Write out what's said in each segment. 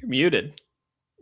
You're muted.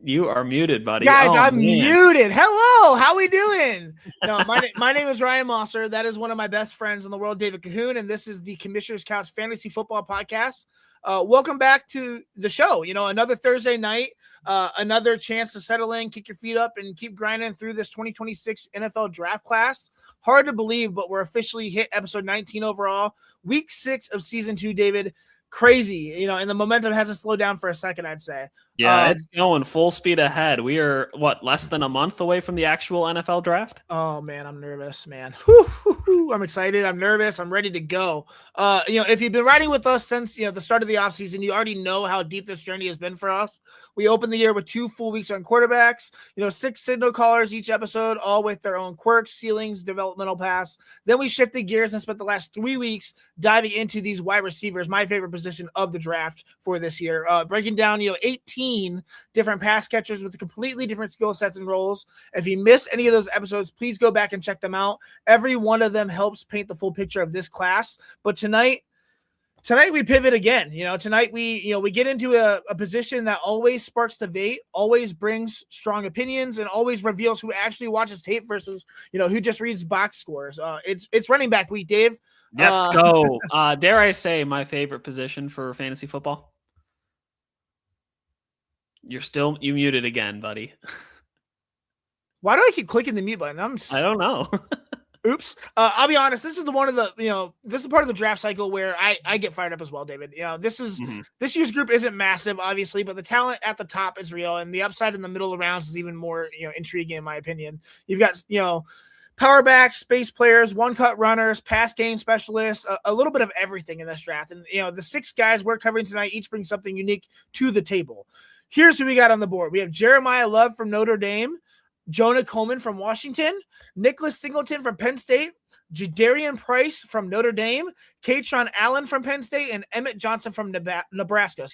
You are muted, buddy. Guys, I'm muted. Hello, how we doing? No, my name is Ryan Mosser. That is one of my best friends in the world, David Cahoon, and this is the Commissioner's Couch Fantasy Football Podcast. Welcome back to the show. You know, another Thursday night, another chance to settle in, kick your feet up, and keep grinding through this 2026 NFL draft class. Hard to believe, but we're officially hit episode 19 overall. Week 6 of season 2, David. Crazy, you know, and the momentum hasn't slowed down for a second, I'd say. Yeah, it's going full speed ahead. We are, less than a month away from the actual NFL draft? Oh, man, I'm nervous, man. Whew. I'm excited. I'm nervous. I'm ready to go. If you've been riding with us since, the start of the offseason, you already know how deep this journey has been for us. We opened the year with 2 full weeks on quarterbacks, 6 signal callers each episode, all with their own quirks, ceilings, developmental paths. Then we shifted gears and spent the last 3 weeks diving into these wide receivers, my favorite position of the draft for this year, breaking down, 18 different pass catchers with completely different skill sets and roles. If you missed any of those episodes, please go back and check them out. Every one of them helps paint the full picture of this class. But tonight we pivot again. Tonight we get into a position that always sparks debate, always brings strong opinions, and always reveals who actually watches tape versus who just reads box scores. It's running back week, Dave. Let's go. Dare I say my favorite position for fantasy football? You muted again, buddy. Why do I keep clicking the mute button? I don't know. Oops. I'll be honest. This is this is part of the draft cycle where I get fired up as well, David. This year's group isn't massive, obviously, but the talent at the top is real, and the upside in the middle of rounds is even more, intriguing in my opinion. You've got, power backs, space players, one-cut runners, pass game specialists, a little bit of everything in this draft. And, the 6 guys we're covering tonight each bring something unique to the table. Here's who we got on the board. We have Jeremiah Love from Notre Dame, Jonah Coleman from Washington, Nicholas Singleton from Penn State, Jadarian Price from Notre Dame, Katron Allen from Penn State, and Emmett Johnson from Nebraska.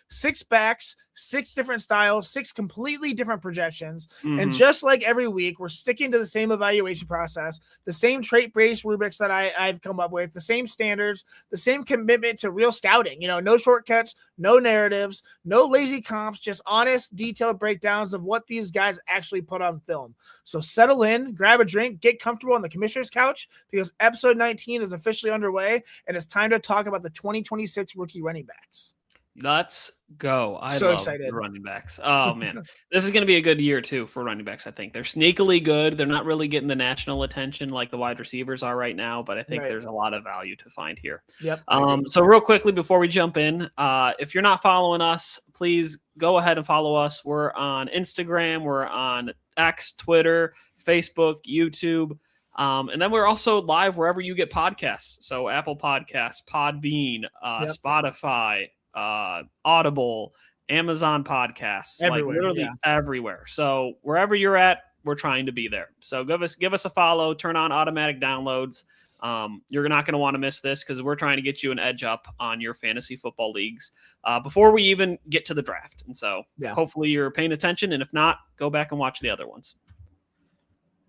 6 backs, 6 different styles, 6 completely different projections. Mm-hmm. And just like every week, we're sticking to the same evaluation process, the same trait-based rubrics that I've come up with, the same standards, the same commitment to real scouting. No shortcuts, no narratives, no lazy comps, just honest, detailed breakdowns of what these guys actually put on film. So settle in, grab a drink, get comfortable on the commissioner's couch, because episode 19 is officially underway, and it's time to talk about the 2026 rookie running backs. Let's go. I so love excited. Running backs. Oh, man. This is going to be a good year, too, for running backs, I think. They're sneakily good. They're not really getting the national attention like the wide receivers are right now, but I think there's a lot of value to find here. Yep. So real quickly before we jump in, if you're not following us, please go ahead and follow us. We're on Instagram. We're on X, Twitter, Facebook, YouTube. And then we're also live wherever you get podcasts. So Apple Podcasts, Podbean, Spotify, Audible, Amazon Podcasts, everywhere, literally everywhere. So wherever you're at, we're trying to be there. So give us a follow, turn on automatic downloads. You're not going to want to miss this because we're trying to get you an edge up on your fantasy football leagues before we even get to the draft. And so hopefully you're paying attention. And if not, go back and watch the other ones.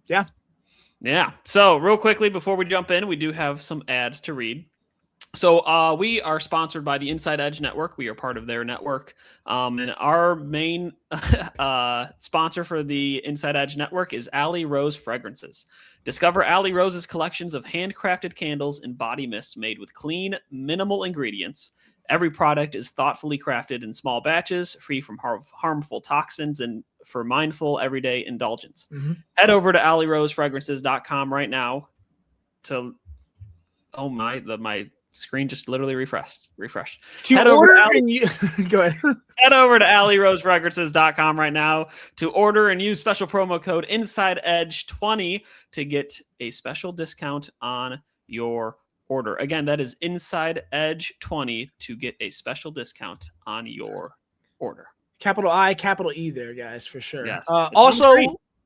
Yeah. So real quickly, before we jump in, we do have some ads to read. So we are sponsored by the Inside Edge Network. We are part of their network. And our main sponsor for the Inside Edge Network is Alley Rose Fragrances. Discover Alley Rose's collections of handcrafted candles and body mists made with clean, minimal ingredients. Every product is thoughtfully crafted in small batches, free from harmful toxins and for mindful everyday indulgence. Mm-hmm. Head over to AlleyRoseFragrances.com right now to my screen just literally refreshed. Head over to AlleyRoseFragrances.com right now to order and use special promo code InsideEdge20 to get a special discount on your order. Again, that is InsideEdge20 to get a special discount on your order. Capital I, capital E there, guys, for sure. Yes.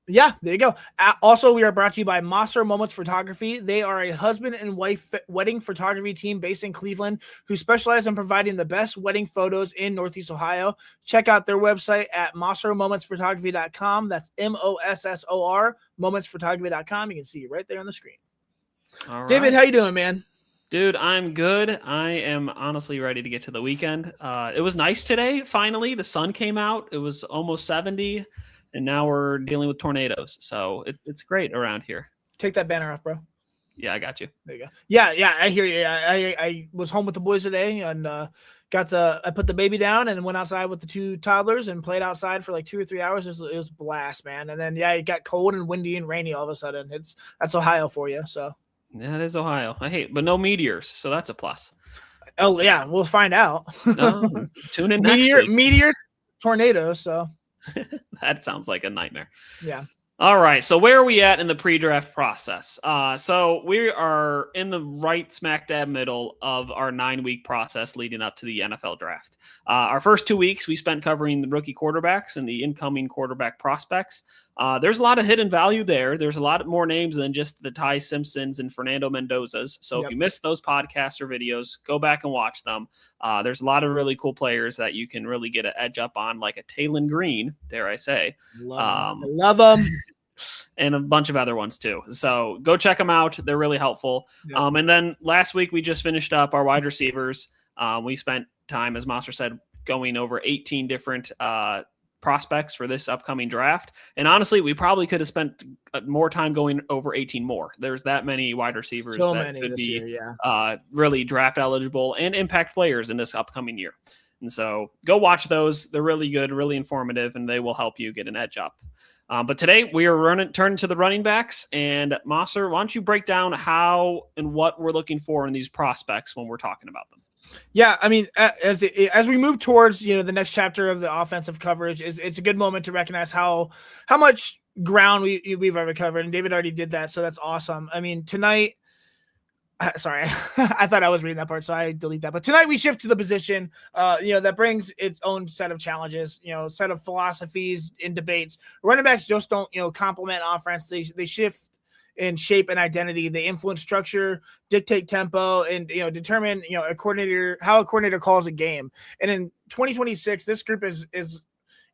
Yeah, there you go. Also, we are brought to you by Mosser Moments Photography. They are a husband and wife wedding photography team based in Cleveland who specialize in providing the best wedding photos in Northeast Ohio. Check out their website at MosserMomentsPhotography.com. That's MOSSOR, momentsphotography.com. You can see it right there on the screen. All right. David, how you doing, man? Dude, I'm good. I am honestly ready to get to the weekend. It was nice today. Finally, the sun came out. It was almost 70, and now we're dealing with tornadoes. So it's great around here. Take that banner off, bro. Yeah, I got you. There you go. Yeah, I hear you. I was home with the boys today and I put the baby down and went outside with the 2 toddlers and played outside for like 2 or 3 hours. It was a blast, man. And then it got cold and windy and rainy all of a sudden. That's Ohio for you. So yeah, it is Ohio. But no meteors, so that's a plus. Oh yeah, we'll find out. No, tune in next week. Meteor tornado. So that sounds like a nightmare. Yeah. All right. So where are we at in the pre-draft process? So we are in the right smack dab middle of our 9-week process leading up to the NFL draft. Our first 2 weeks, we spent covering the rookie quarterbacks and the incoming quarterback prospects. There's a lot of hidden value there. There's a lot more names than just the Ty Simpsons and Fernando Mendozas. So If you missed those podcasts or videos, go back and watch them. There's a lot of really cool players that you can really get an edge up on, like a Taylon Green, dare I say. Love them. And a bunch of other ones too. So go check them out. They're really helpful. Yep. And then last week we just finished up our wide receivers. We spent time, as Monster said, going over 18 different prospects for this upcoming draft. And honestly, we probably could have spent more time going over 18 more. There's that many wide receivers that could be really draft eligible and impact players in this upcoming year. And so go watch those. They're really good, really informative, and they will help you get an edge up. But today we are turning to the running backs. And Mosser, why don't you break down how and what we're looking for in these prospects when we're talking about them? Yeah, I mean, as we move towards the next chapter of the offensive coverage, it's a good moment to recognize how much ground we've already covered, and David already did that, so that's awesome. I mean, tonight. Sorry, I thought I was reading that part, so I delete that. But tonight we shift to the position, that brings its own set of challenges, set of philosophies and debates. Running backs just don't, complement offense. They shift in shape and identity. They influence structure, dictate tempo, and determine how a coordinator calls a game. And in 2026, this group is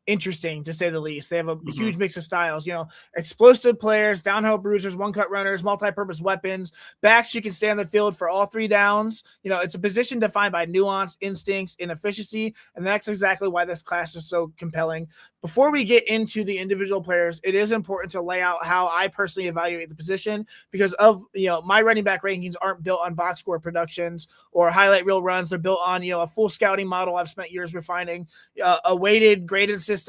interesting to say the least. They have a huge mix of styles, explosive players, downhill bruisers, one-cut runners, multi-purpose weapons, backs who can stay on the field for all 3 downs. It's a position defined by nuance, instincts, and efficiency, and that's exactly why this class is so compelling. Before we get into the individual players, it is important to lay out how I personally evaluate the position because of, my running back rankings aren't built on box score productions or highlight reel runs. They're built on, a full scouting model I've spent years refining, a weighted, graded system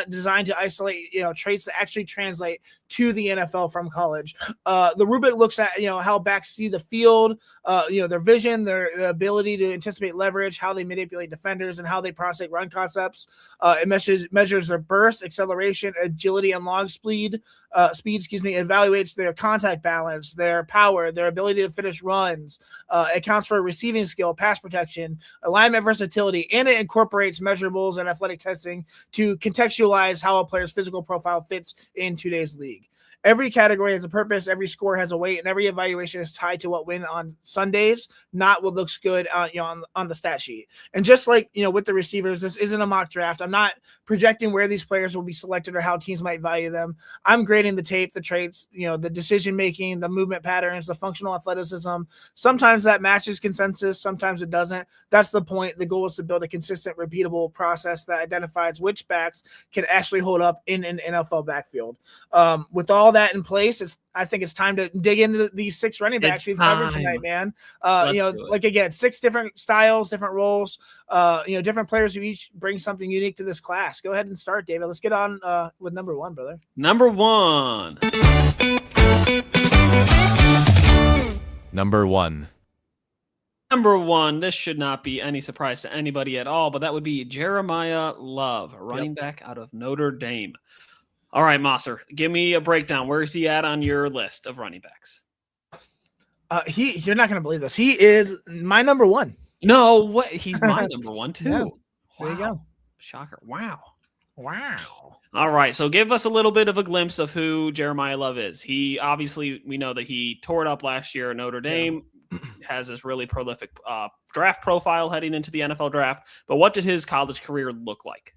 designed to isolate, traits that actually translate to the NFL from college. The rubric looks at, how backs see the field, their vision, their ability to anticipate leverage, how they manipulate defenders, and how they process run concepts. It measures their burst, acceleration, agility, and log speed. Evaluates their contact balance, their power, their ability to finish runs. It counts for receiving skill, pass protection, alignment versatility, and it incorporates measurables and athletic testing to contextualize how a player's physical profile fits in today's league. Every category has a purpose, every score has a weight, and every evaluation is tied to what win on Sundays, not what looks good on the stat sheet. And just like with the receivers, this isn't a mock draft. I'm not projecting where these players will be selected or how teams might value them. I'm grading the tape, the traits, the decision making, the movement patterns, the functional athleticism. Sometimes that matches consensus, sometimes it doesn't. That's the point. The goal is to build a consistent, repeatable process that identifies which backs can actually hold up in an NFL backfield. With all that in place, I think it's time to dig into these 6 running backs we've covered tonight, man. Again, 6 different styles, different roles, different players who each bring something unique to this class. Go ahead and start, David. Let's get on with number 1, brother. Number 1. Number 1. Number 1, this should not be any surprise to anybody at all, but that would be Jeremiah Love, a running back out of Notre Dame. All right, Mosser, give me a breakdown. Where is he at on your list of running backs? You're not going to believe this. He is my number 1. No, what? He's my number 1 too. Yeah. Wow. There you go. Shocker. Wow. Wow. All right, so give us a little bit of a glimpse of who Jeremiah Love is. He obviously, we know that he tore it up last year at Notre Dame, has this really prolific draft profile heading into the NFL draft. But what did his college career look like?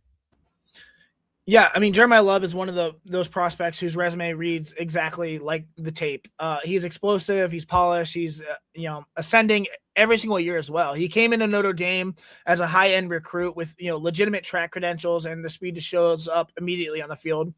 Yeah, I mean Jeremiah Love is one of those prospects whose resume reads exactly like the tape. He's explosive, he's polished, he's ascending every single year as well. He came into Notre Dame as a high end recruit with legitimate track credentials and the speed to shows up immediately on the field.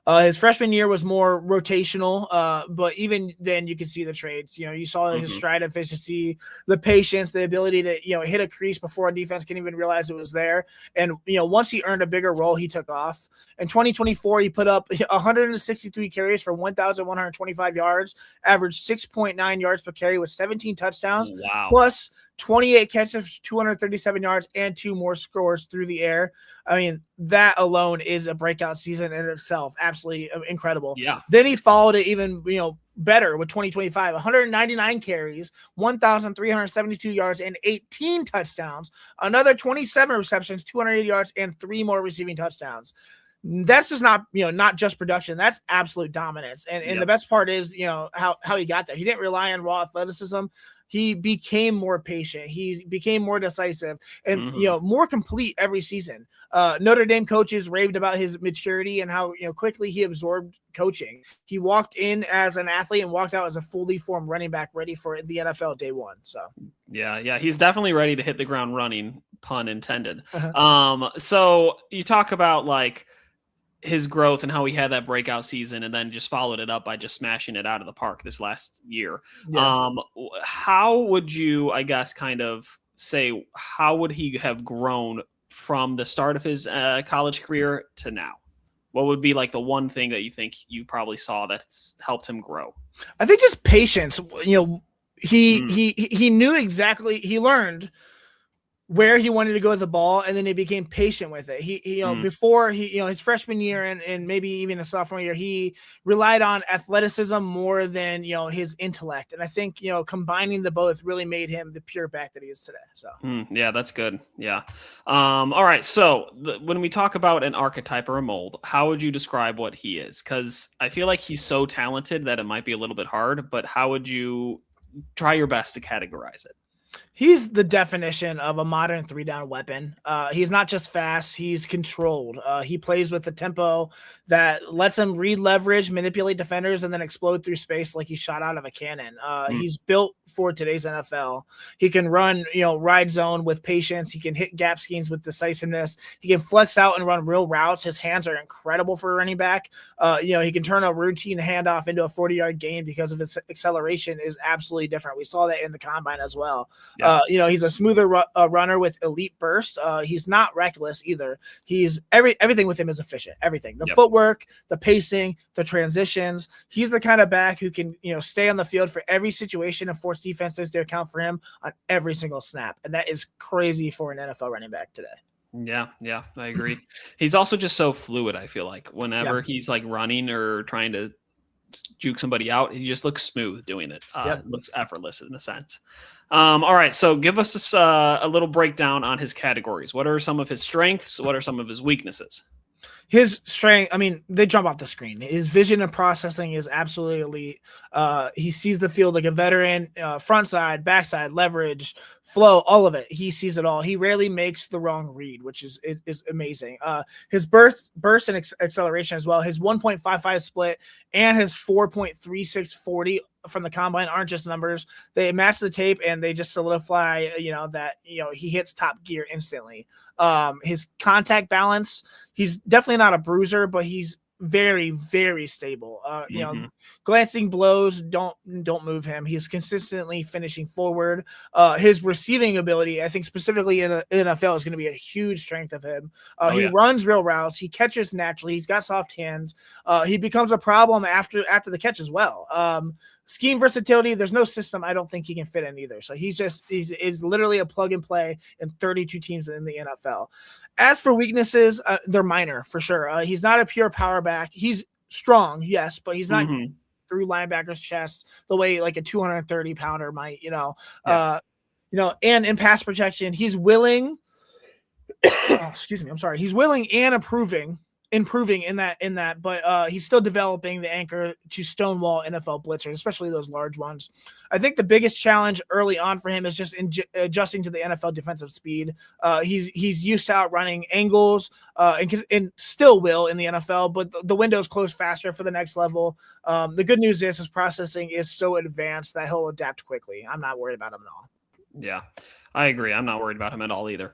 His freshman year was more rotational, but even then you could see the trades. You saw his stride efficiency, the patience, the ability to hit a crease before a defense can even realize it was there. And once he earned a bigger role, he took off. In 2024, he put up 163 carries for 1,125 yards, averaged 6.9 yards per carry with 17 touchdowns, plus 28 catches, 237 yards, and 2 more scores through the air. I mean, that alone is a breakout season in itself. Absolutely incredible. Yeah. Then he followed it even, better with 2025, 199 carries, 1,372 yards, and 18 touchdowns. Another 27 receptions, 280 yards, and 3 more receiving touchdowns. That's just not just production. That's absolute dominance. And the best part is, how he got there. He didn't rely on raw athleticism. He became more patient. He became more decisive and, more complete every season. Notre Dame coaches raved about his maturity and how, quickly he absorbed coaching. He walked in as an athlete and walked out as a fully formed running back ready for the NFL day one. So, yeah, he's definitely ready to hit the ground running, pun intended. So you talk about like his growth and how he had that breakout season and then just followed it up by just smashing it out of the park this last year. Yeah. How would you, I guess, kind of say, how would he have grown from the start of his college career to now? What would be like the one thing that you think you probably saw that's helped him grow? I think just patience. He knew exactly, he learned where he wanted to go with the ball, and then he became patient with it. Before his freshman year and maybe even a sophomore year, he relied on athleticism more than his intellect. And I think combining the both really made him the pure back that he is today. So yeah, that's good. Yeah. All right. So when we talk about an archetype or a mold, how would you describe what he is? Because I feel like he's so talented that it might be a little bit hard. But how would you try your best to categorize it? He's the definition of a modern 3-down weapon. He's not just fast, he's controlled. He plays with a tempo that lets him read leverage, manipulate defenders, and then explode through space like he's shot out of a cannon. He's built for today's NFL. He can run, ride zone with patience. He can hit gap schemes with decisiveness. He can flex out and run real routes. His hands are incredible for a running back. He can turn a routine handoff into a 40-yard gain because of his acceleration is absolutely different. We saw that in the combine as well. Yeah. He's a smoother runner with elite burst. He's not reckless either. He's everything with him is efficient. Everything, the footwork, the pacing, the transitions. He's the kind of back who can, stay on the field for every situation and force defenses to account for him on every single snap. And that is crazy for an NFL running back today. Yeah, I agree. He's also just so fluid. I feel like whenever he's like running or trying to juke somebody out, he just looks smooth doing it. Looks effortless in a sense. All right, so give us a little breakdown on his categories. What are some of his strengths? What are some of his weaknesses? His strength, I mean, they jump off the screen. His vision and processing is absolutely elite. He sees the field like a veteran, front side, backside, leverage, flow, all of it. He sees it all. He rarely makes the wrong read, which is amazing. His burst and acceleration as well. His 1.55 split and his 4.3640 from the combine aren't just numbers. They match the tape and they just solidify, that, he hits top gear instantly. His contact balance, he's definitely not a bruiser, but he's very, very stable. Glancing blows don't move him. He's consistently finishing forward. His receiving ability, I think specifically in the NFL, is going to be a huge strength of him. He runs real routes. He catches naturally. He's got soft hands. He becomes a problem after the catch as well. Scheme versatility, there's no system I don't think he can fit in either. So he's literally a plug and play in 32 teams in the NFL. As for weaknesses, they're minor for sure. He's not a pure power back. He's strong, yes, but he's not through linebacker's chest the way like a 230 pounder might, and in pass protection, he's willing. Excuse me. I'm sorry. He's willing and approving improving in that, but he's still developing the anchor to stonewall NFL blitzers, especially those large ones. I think the biggest challenge early on for him is just adjusting to the NFL defensive speed. He's used to outrunning angles and still will in the NFL, but the windows close faster for the next level. The good news is his processing is so advanced that he'll adapt quickly. I'm not worried about him at all. Yeah, I agree. I'm not worried about him at all either.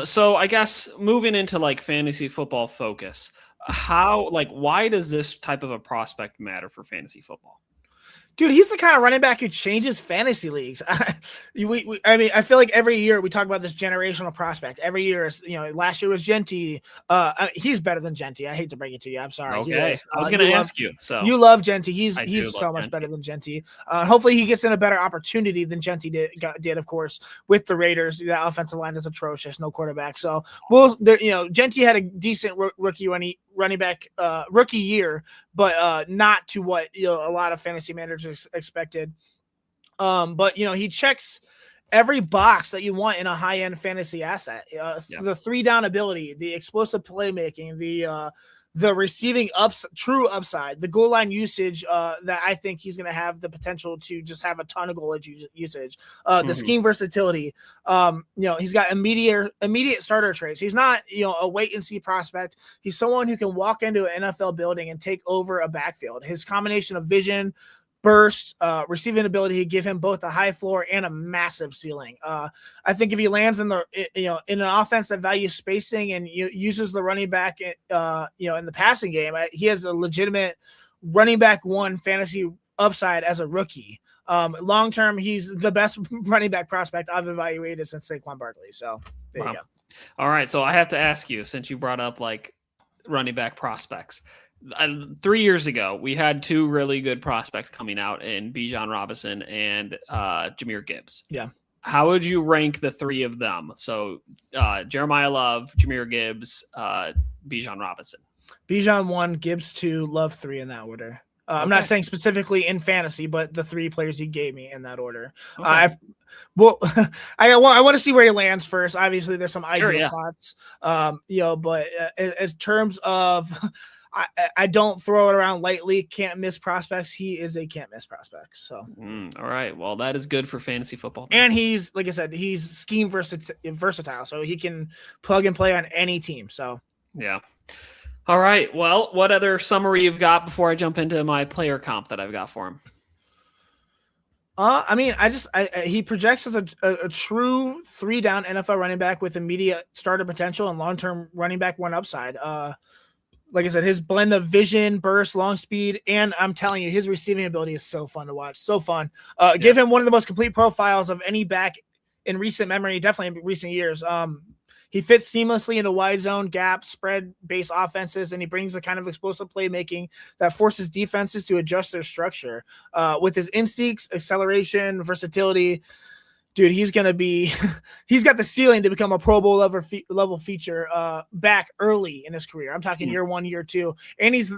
So I guess moving into like fantasy football focus, why does this type of a prospect matter for fantasy football? Dude, he's the kind of running back who changes fantasy leagues. I mean, I feel like every year we talk about this generational prospect. Every year, last year was Genty. He's better than Genty. I hate to break it to you. I'm sorry. Okay, I was going to ask you. So you love Genty. He's so much better than Genty. Hopefully, he gets in a better opportunity than Genty did. Of course, with the Raiders, that offensive line is atrocious. No quarterback. So Genty had a decent rookie running back rookie year, but not to what a lot of fantasy managers expected. But he checks every box that you want in a high-end fantasy asset. The 3-down ability, the explosive playmaking, the receiving true upside, the goal line usage that I think he's going to have the potential to just have a ton of goal usage, the scheme versatility. He's got immediate starter traits. He's not, a wait and see prospect. He's someone who can walk into an NFL building and take over a backfield. His combination of vision, burst, receiving ability, give him both a high floor and a massive ceiling. I think if he lands in in an offense that values spacing and uses the running back, in the passing game, he has a legitimate running back one fantasy upside as a rookie. Long term, he's the best running back prospect I've evaluated since Saquon Barkley. So there you go. All right, so I have to ask you, since you brought up like running back prospects. 3 years ago, we had two really good prospects coming out in Bijan Robinson and Jahmyr Gibbs. Yeah. How would you rank the three of them? So Jeremiah Love, Jahmyr Gibbs, Bijan Robinson. Bijan 1, Gibbs 2, Love 3 in that order. I'm not saying specifically in fantasy, but the three players you gave me in that order. Okay. I want to see where he lands first. Obviously, there's some ideal spots, but in terms of I don't throw it around lightly. Can't miss prospects. He is a can't miss prospect. So, all right. Well, that is good for fantasy football. And he's, like I said, he's scheme versatile. So he can plug and play on any team. So, yeah. All right. Well, what other summary you've got before I jump into my player comp that I've got for him? I mean, he projects as a true 3-down NFL running back with immediate starter potential and long-term running back one upside. Like I said, his blend of vision, burst, long speed, and I'm telling you, his receiving ability is so fun to watch. So fun. Give him one of the most complete profiles of any back in recent memory, definitely in recent years. He fits seamlessly into wide zone, gap, spread-based offenses, and he brings the kind of explosive playmaking that forces defenses to adjust their structure. With his instincts, acceleration, versatility, dude, he's got the ceiling to become a Pro Bowl level feature back early in his career. I'm talking year 1, year 2. And he's,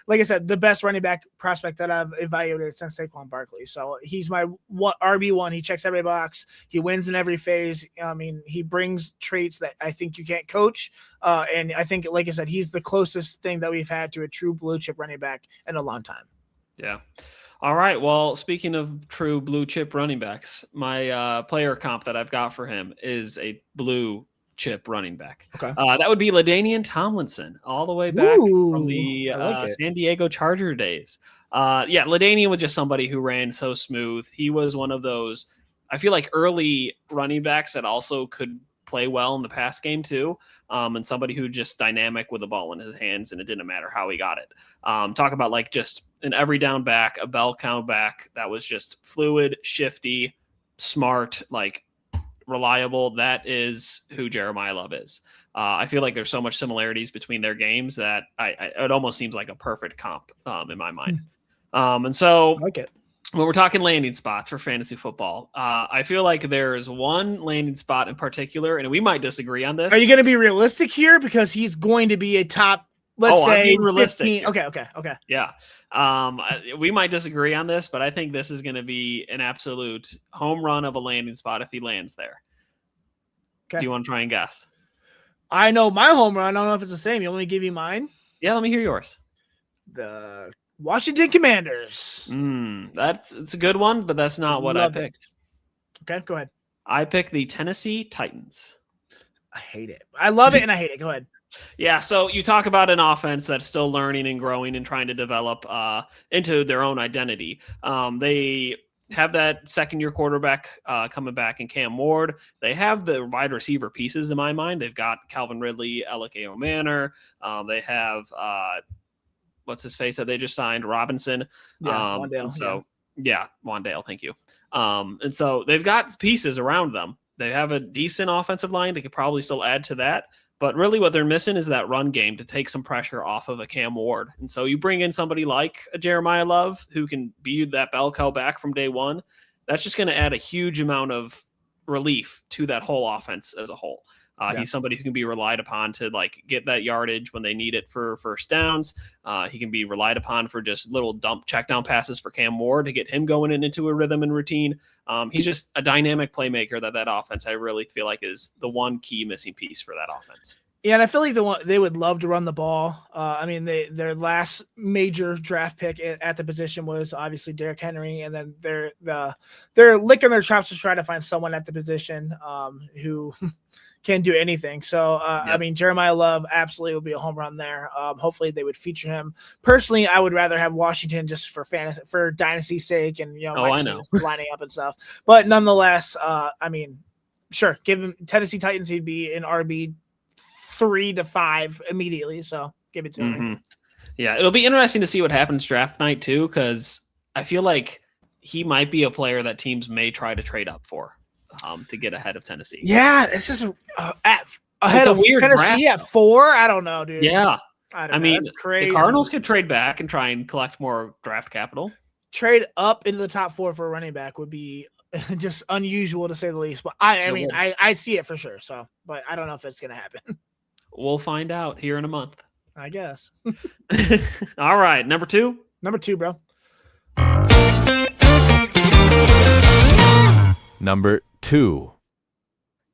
like I said, the best running back prospect that I've evaluated since Saquon Barkley. So he's my RB1. He checks every box. He wins in every phase. I mean, he brings traits that I think you can't coach. And I think, like I said, he's the closest thing that we've had to a true blue chip running back in a long time. Yeah. All right. Well, speaking of true blue chip running backs, my player comp that I've got for him is a blue chip running back. Okay. That would be LaDainian Tomlinson, all the way back from the San Diego Charger days. LaDainian was just somebody who ran so smooth. He was one of those, I feel like, early running backs that also could play well in the pass game too. And somebody who just dynamic with the ball in his hands, and it didn't matter how he got it. Talk about like just an every down back, a bell count back that was just fluid, shifty, smart, like reliable. That is who Jeremiah Love is. I feel like there's so much similarities between their games that it almost seems like a perfect comp in my mind. And so I like it. When we're talking landing spots for fantasy football, I feel like there's one landing spot in particular, and we might disagree on this. Are you going to be realistic here? Because he's going to be a top, let's say, I'm being realistic. 15. Okay. Yeah. We might disagree on this, but I think this is going to be an absolute home run of a landing spot if he lands there. Okay. Do you want to try and guess? I know my home run. I don't know if it's the same. You want me to give you mine? Yeah, let me hear yours. The Washington Commanders. It's a good one, but that's not what I picked. Okay, go ahead. I picked the Tennessee Titans. I hate it. I love it and I hate it. Go ahead. Yeah, so you talk about an offense that's still learning and growing and trying to develop into their own identity. They have that second-year quarterback coming back in Cam Ward. They have the wide receiver pieces in my mind. They've got Calvin Ridley, Elike Manor. They have what's his face that they just signed, Robinson. Yeah, Wandale. Wandale. Thank you. And so they've got pieces around them. They have a decent offensive line. They could probably still add to that. But really what they're missing is that run game to take some pressure off of a Cam Ward. And so you bring in somebody like a Jeremiah Love who can be that bell cow back from day one. That's just going to add a huge amount of relief to that whole offense as a whole. He's somebody who can be relied upon to like get that yardage when they need it for first downs. He can be relied upon for just little dump check down passes for Cam Ward to get him going into a rhythm and routine. He's just a dynamic playmaker that offense, I really feel like, is the one key missing piece for that offense. Yeah, and I feel like they would love to run the ball. I mean, their last major draft pick at the position was obviously Derrick Henry, and then they're licking their chops to try to find someone at the position who can do anything. So, I mean, Jeremiah Love absolutely will be a home run there. Hopefully they would feature him. Personally, I would rather have Washington just for dynasty's sake and, my team lining up and stuff. But nonetheless, I mean, sure, give him Tennessee Titans, he'd be an RB 3 to 5 immediately. So give it to him. Yeah, it'll be interesting to see what happens draft night too, because I feel like he might be a player that teams may try to trade up for. To get ahead of Tennessee. Yeah, it's just ahead of weird Tennessee draft, at 4. I don't know, dude. Yeah, I mean, the Cardinals could trade back and try and collect more draft capital. Trade up into the top 4 for a running back would be just unusual to say the least. But I see it for sure. So, but I don't know if it's gonna happen. We'll find out here in a month, I guess. All right, number 2. Number 2, bro. Number 2.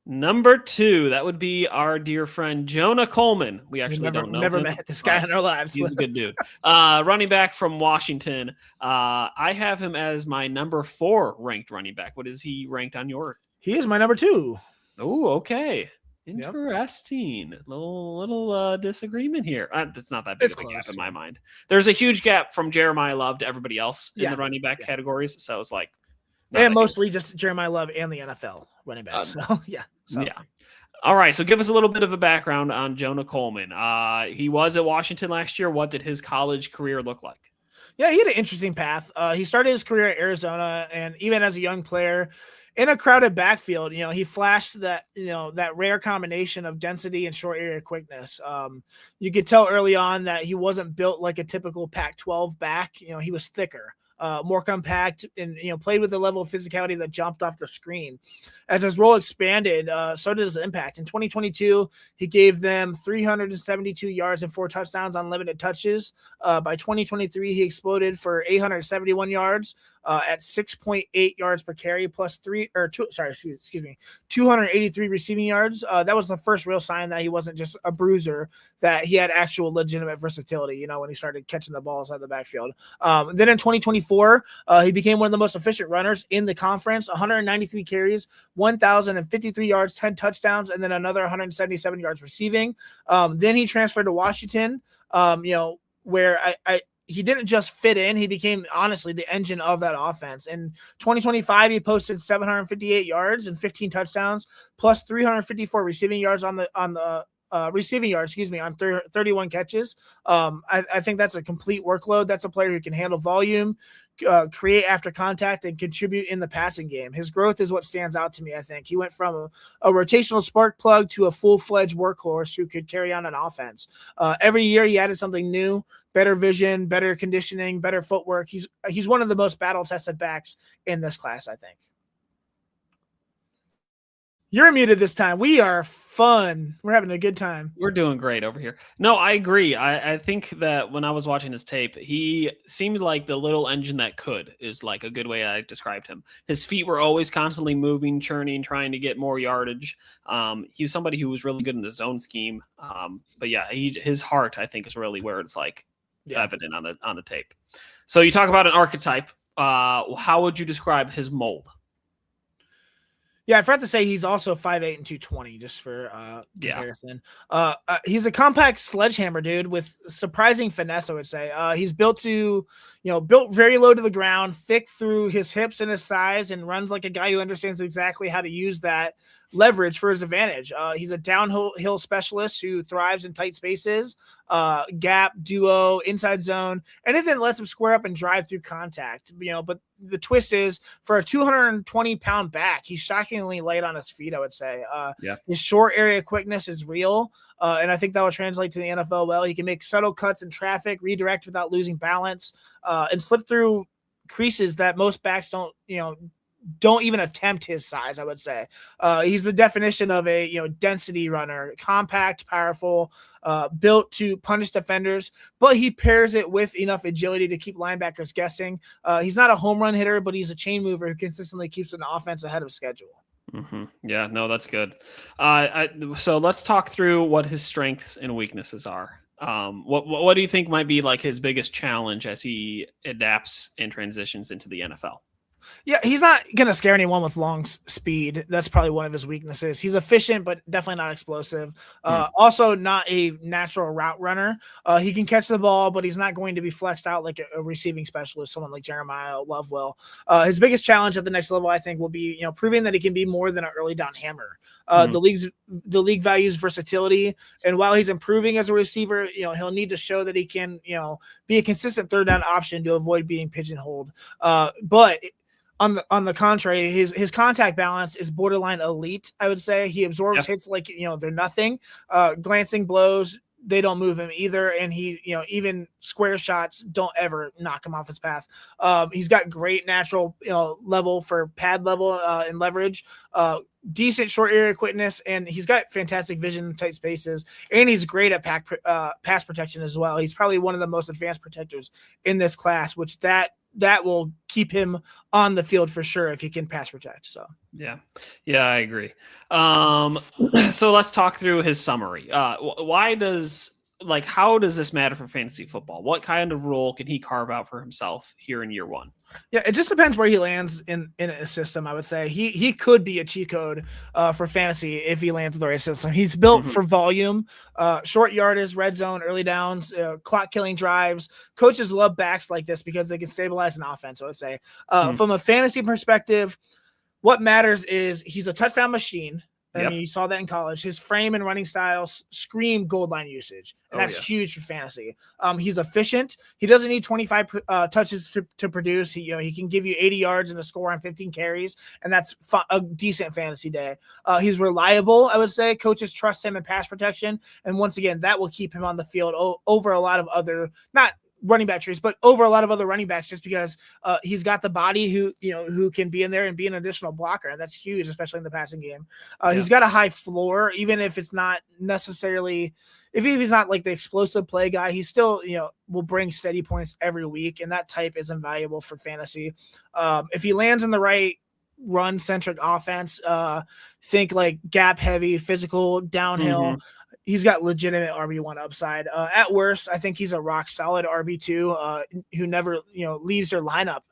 Number 2, that would be our dear friend Jonah Coleman. We actually don't know. Never met this guy in our lives. He's a good dude. Running back from Washington. I have him as my number 4 ranked running back. What is he ranked on your? He is my number 2. Oh, okay. Interesting. Yep. Little disagreement here. It's not that big of a gap in my mind. There's a huge gap from Jeremiah Love to everybody else in the running back categories. So it's like. And mostly just Jeremiah Love and the NFL running back. Yeah. All right. So give us a little bit of a background on Jonah Coleman. He was at Washington last year. What did his college career look like? Yeah, he had an interesting path. He started his career at Arizona, and even as a young player in a crowded backfield, he flashed that, that rare combination of density and short area quickness. You could tell early on that he wasn't built like a typical Pac-12 back. He was thicker. More compact, and played with a level of physicality that jumped off the screen. As his role expanded, so did his impact. In 2022, he gave them 372 yards and 4 touchdowns on limited touches. By 2023, he exploded for 871 yards at 6.8 yards per carry, plus 283 receiving yards. That was the first real sign that he wasn't just a bruiser, that he had actual legitimate versatility. When he started catching the balls out of the backfield. Then in 2024. He became one of the most efficient runners in the conference. 193 carries, 1,053 yards, 10 touchdowns, and then another 177 yards receiving. Then he transferred to Washington, where he didn't just fit in. He became, honestly, the engine of that offense. In 2025, he posted 758 yards and 15 touchdowns, plus 354 receiving yards on 31 catches. I think that's a complete workload. That's a player who can handle volume, create after contact, and contribute in the passing game. His growth is what stands out to me. I think he went from a rotational spark plug to a full-fledged workhorse who could carry on an offense. Every year he added something new, better vision, better conditioning, better footwork. He's one of the most battle-tested backs in this class, I think. You're muted this time. We are fun. We're having a good time. We're doing great over here. No, I agree. I think that when I was watching his tape, he seemed like the little engine that could is like a good way I described him. His feet were always constantly moving, churning, trying to get more yardage. He was somebody who was really good in the zone scheme. But yeah, his heart, I think, is really where it's like evident on the tape. So you talk about an archetype. How would you describe his mold? Yeah, I forgot to say he's also 5'8" and 220, just for comparison. He's a compact sledgehammer, dude, with surprising finesse, I would say. He's built very low to the ground, thick through his hips and his thighs, and runs like a guy who understands exactly how to use that leverage for his advantage. He's a downhill specialist who thrives in tight spaces, gap, duo, inside zone, anything that lets him square up and drive through contact. But the twist is, for a 220-pound back, he's shockingly light on his feet, I would say. His short area quickness is real, and I think that will translate to the NFL well. He can make subtle cuts in traffic, redirect without losing balance, and slip through creases that most backs don't even attempt his size, I would say. He's the definition of a density runner, compact, powerful, built to punish defenders, but he pairs it with enough agility to keep linebackers guessing. He's not a home run hitter, but he's a chain mover who consistently keeps an offense ahead of schedule. Mm-hmm. Yeah, no, that's good. So let's talk through what his strengths and weaknesses are. What do you think might be like his biggest challenge as he adapts and transitions into the NFL? Yeah, he's not going to scare anyone with long speed. That's probably one of his weaknesses. He's efficient, but definitely not explosive. Also, not a natural route runner. He can catch the ball, but he's not going to be flexed out like a receiving specialist, someone like Jeremiah Lovewell. His biggest challenge at the next level, I think, will be proving that he can be more than an early down hammer. The league values versatility, and while he's improving as a receiver, he'll need to show that he can be a consistent third down option to avoid being pigeonholed. But on the contrary, his contact balance is borderline elite, I would say. He absorbs hits like they're nothing. Glancing blows, they don't move him either, and he even square shots don't ever knock him off his path. He's got great natural level for pad level and leverage, decent short area quickness, and he's got fantastic vision in tight spaces, and he's great at pass protection as well. He's probably one of the most advanced protectors in this class, which that will keep him on the field for sure if he can pass protect. So yeah, I agree. So let's talk through his summary. How does this matter for fantasy football? What kind of role can he carve out for himself here in year one? Yeah, it just depends where he lands in a system. I would say he could be a cheat code for fantasy if he lands in the right system. He's built for volume, short yardage, red zone, early downs, clock killing drives. Coaches love backs like this because they can stabilize an offense, I would say. From a fantasy perspective, what matters is he's a touchdown machine. I mean, you saw that in college. His frame and running styles scream goal line usage, and that's huge for fantasy. He's efficient. He doesn't need 25 touches to produce. He can give you 80 yards and a score on 15 carries, and that's a decent fantasy day. He's reliable, I would say. Coaches trust him in pass protection, and once again, that will keep him on the field over a lot of other not running back trees, but over a lot of other running backs, just because he's got the body who can be in there and be an additional blocker, and that's huge, especially in the passing game. He's got a high floor, even if it's not necessarily, if he's not like the explosive play guy, he still will bring steady points every week, and that type is invaluable for fantasy. If he lands in the right run centric offense, think like gap heavy, physical, downhill. He's got legitimate RB1 upside. At worst, I think he's a rock solid RB2 who never leaves your lineup.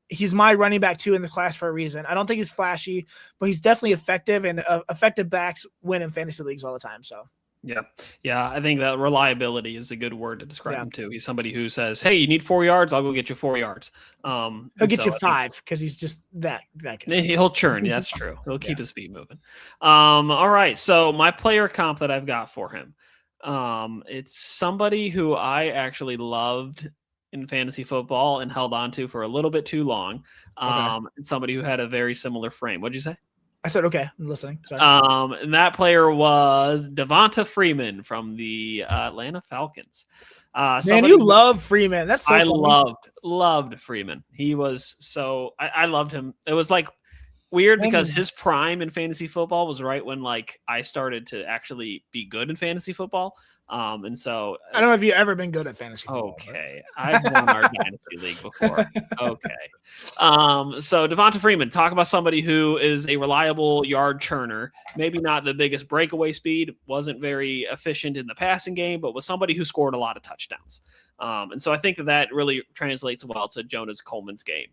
He's my running back 2 in the class for a reason. I don't think he's flashy, but he's definitely effective, and effective backs win in fantasy leagues all the time. So yeah, I think that reliability is a good word to describe him too. He's somebody who says, "Hey, you need 4 yards? I'll go get you 4 yards." He'll get you 5 because he's just that good. He'll churn. Yeah, that's true. He'll keep his feet moving. All right. So my player comp that I've got for him, it's somebody who I actually loved in fantasy football and held on to for a little bit too long. And somebody who had a very similar frame. What'd you say? I said, okay, I'm listening. Sorry. And that player was Devonta Freeman from the Atlanta Falcons. Man, you love Freeman. That's so I funny. loved Freeman. He was I loved him. It was like weird because his prime in fantasy football was right when like I started to actually be good in fantasy football. And so I don't know if you've ever been good at fantasy football. Okay. I've won our dynasty league before. Okay. So Devonta Freeman, talk about somebody who is a reliable yard churner, maybe not the biggest breakaway speed, wasn't very efficient in the passing game, but was somebody who scored a lot of touchdowns. And so I think that really translates well to Jonas Coleman's game.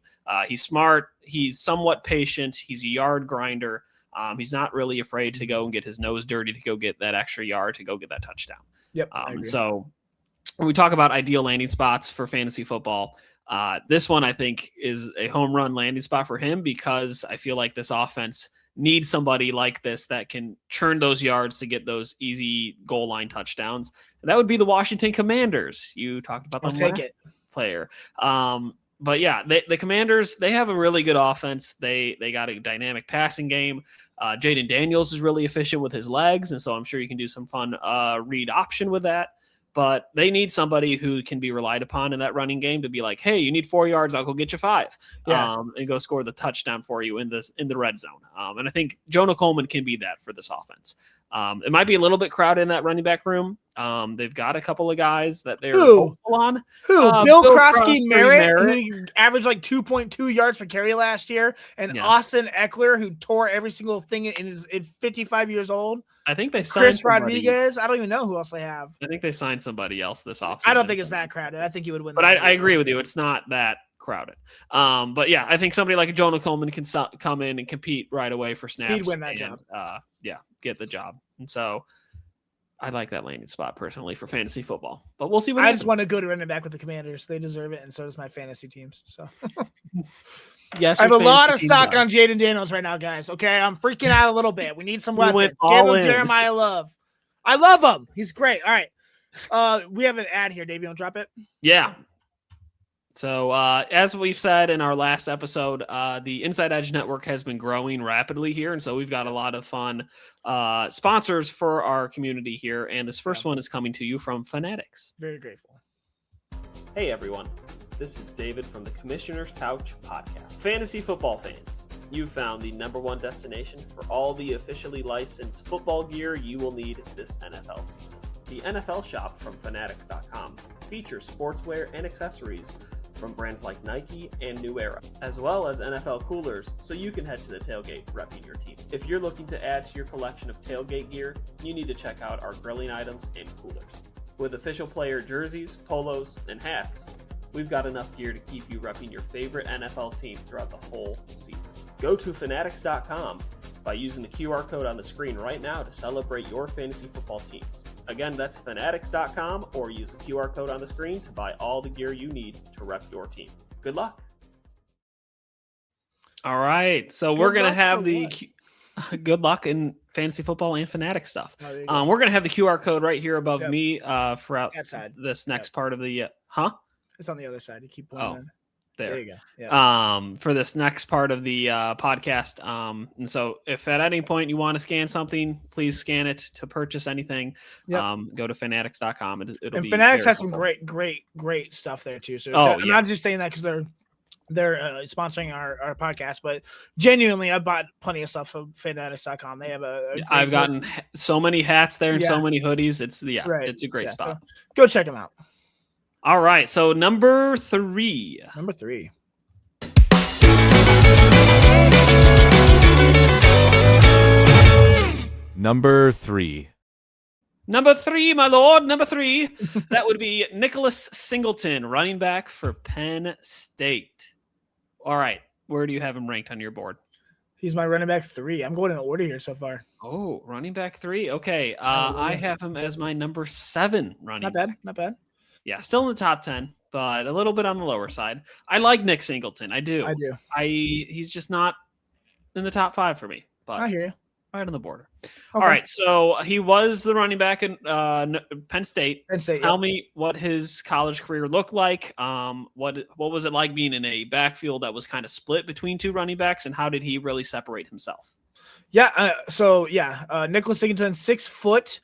He's smart. He's somewhat patient. He's a yard grinder. He's not really afraid to go and get his nose dirty to go get that extra yard, to go get that touchdown. Yep. So when we talk about ideal landing spots for fantasy football, this one I think is a home run landing spot for him, because I feel like this offense needs somebody like this that can churn those yards to get those easy goal line touchdowns. And that would be the Washington Commanders. You talked about them last player. But yeah, the Commanders, they have a really good offense. They got a dynamic passing game. Jaden Daniels is really efficient with his legs, and so I'm sure you can do some fun read option with that. But they need somebody who can be relied upon in that running game to be like, hey, you need 4 yards, I'll go get you 5, and go score the touchdown for you in the red zone. And I think Jonah Coleman can be that for this offense. It might be a little bit crowded in that running back room. They've got a couple of guys that they're hopeful on. Bill Crosby-Merritt, who averaged like 2.2 yards per carry last year, and Austin Eckler, who tore every single thing in 55 years old. I think they signed Chris Rodriguez. I don't even know who else they have. I think they signed somebody else this offseason. I don't think it's that crowded. I think you would win. But I agree with you. It's not that crowded. But yeah, I think somebody like Jonah Coleman can come in and compete right away for snaps. He'd win that job. Get the job. And so I like that landing spot personally for fantasy football. But we'll see what I just want to go to running back with the Commanders. They deserve it, and so does my fantasy teams. So yes, I have a lot of stock on Jaden Daniels right now, guys. Okay, I'm freaking out a little bit. We need some weapons. Give him Jeremiah Love. I love him. He's great. All right. We have an ad here, Dave. You want to drop it? Yeah. So as we've said in our last episode, the Inside Edge Network has been growing rapidly here. And so we've got a lot of fun sponsors for our community here. And this first one is coming to you from Fanatics. Very grateful. Hey, everyone. This is David from the Commissioner's Couch podcast. Fantasy football fans, you found the #1 destination for all the officially licensed football gear you will need this NFL season. The NFL shop from Fanatics.com features sportswear and accessories from brands like Nike and New Era, as well as NFL coolers, so you can head to the tailgate repping your team. If you're looking to add to your collection of tailgate gear, you need to check out our grilling items and coolers. With official player jerseys, polos, and hats, we've got enough gear to keep you repping your favorite NFL team throughout the whole season. Go to Fanatics.com by using the QR code on the screen right now to celebrate your fantasy football teams. Again, that's Fanatics.com, or use the QR code on the screen to buy all the gear you need to rep your team. Good luck. All right, so we're going to have the good luck in fantasy football and Fanatic stuff. We're going to have the QR code right here above me throughout this next part of the It's on the other side. You keep pointing. There you go. Yeah. For this next part of the podcast. And so if at any point you want to scan something, please scan it to purchase anything. Go to Fanatics.com. It'll be Fanatics has some great stuff there too. So I'm not just saying that because they're sponsoring our podcast, but genuinely I bought plenty of stuff from Fanatics.com. They have I've gotten so many hats there and so many hoodies. It's a great spot. So go check them out. All right, so number 3. Number 3. Number 3, my lord. Number 3. That would be Nicholas Singleton, running back for Penn State. All right, where do you have him ranked on your board? He's my running back 3. I'm going in order here so far. Oh, running back 3. Okay, I have him as my number 7 running back. Not bad. Yeah, still in the top 10, but a little bit on the lower side. I like Nick Singleton. I do. He's just not in the top 5 for me. But I hear you. Right on the border. Okay. All right, so he was the running back in Penn State. Tell me what his college career looked like. What was it like being in a backfield that was kind of split between 2 running backs, and how did he really separate himself? Nicholas Singleton, 6 foot,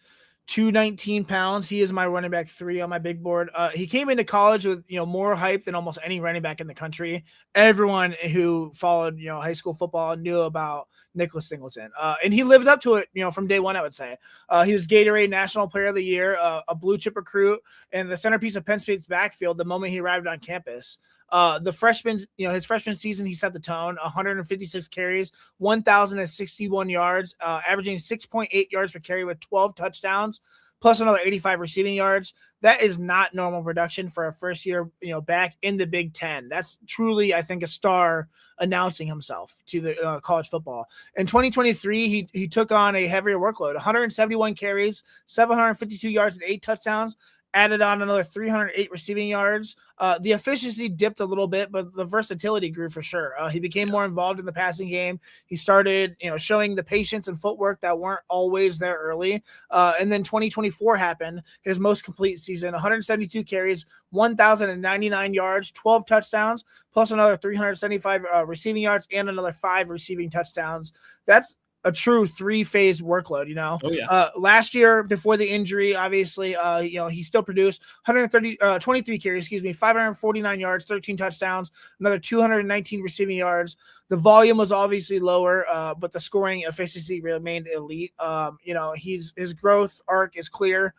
219 pounds. He is my running back 3 on my big board. He came into college with, more hype than almost any running back in the country. Everyone who followed, high school football knew about Nicholas Singleton. And he lived up to it, from day one, I would say. He was Gatorade National Player of the Year, a blue chip recruit, and the centerpiece of Penn State's backfield the moment he arrived on campus. The freshman, his freshman season, he set the tone. 156 carries, 1,061 yards, averaging 6.8 yards per carry with 12 touchdowns, plus another 85 receiving yards. That is not normal production for a first year, back in the Big Ten. That's truly, I think, a star announcing himself to the college football. In 2023, he took on a heavier workload: 171 carries, 752 yards, and 8 touchdowns. Added on another 308 receiving yards. The efficiency dipped a little bit, but the versatility grew for sure. He became more involved in the passing game. He started, showing the patience and footwork that weren't always there early. And then 2024 happened, his most complete season: 172 carries, 1,099 yards, 12 touchdowns, plus another 375 receiving yards and another 5 receiving touchdowns. That's a true 3-phase workload, Oh, yeah. Last year, before the injury, obviously, he still produced 23 carries, 549 yards, 13 touchdowns, another 219 receiving yards. The volume was obviously lower, but the scoring efficiency remained elite. His growth arc is clear.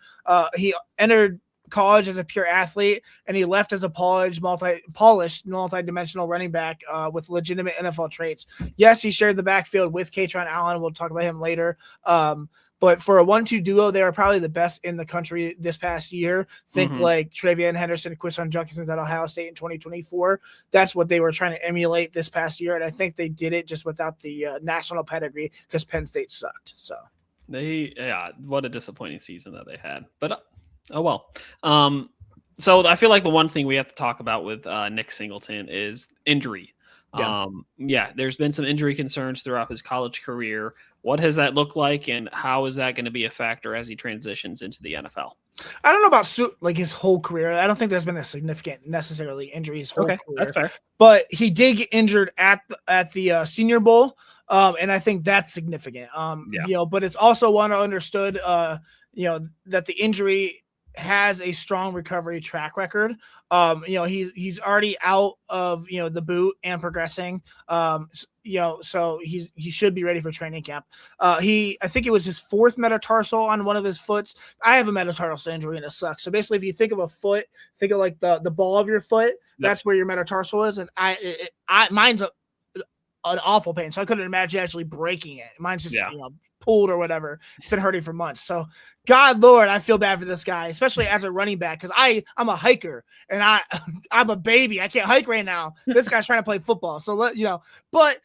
He entered college as a pure athlete, and he left as a polished, multi-dimensional running back with legitimate NFL traits. Yes, he shared the backfield with Kaytron Allen. We'll talk about him later. But for a 1-2 duo, they are probably the best in the country this past year. Think like Travian Henderson, Quinshon Judkins at Ohio State in 2024. That's what they were trying to emulate this past year, and I think they did it just without the national pedigree because Penn State sucked. So what a disappointing season that they had. But oh well. So I feel like the one thing we have to talk about with Nick Singleton is injury. There's been some injury concerns throughout his college career. What has that looked like, and how is that going to be a factor as he transitions into the NFL? I don't know about his whole career. I don't think there's been a significant necessarily injury his whole career. That's fair. But he did get injured at the Senior Bowl, and I think that's significant. But it's also one understood, that the injury has a strong recovery track record. He's already out of the boot and progressing. So he should be ready for training camp. I think it was his 4th metatarsal on one of his foots. I have a metatarsal injury and it sucks. So basically, if you think of a foot, think of like the ball of your foot. Yep. That's where your metatarsal is, and mine's an awful pain. So I couldn't imagine actually breaking it. Mine's just pulled or whatever. It's been hurting for months. So God Lord, I feel bad for this guy, especially as a running back, because I'm a hiker and I'm a baby. I can't hike right now. This guy's trying to play football. So but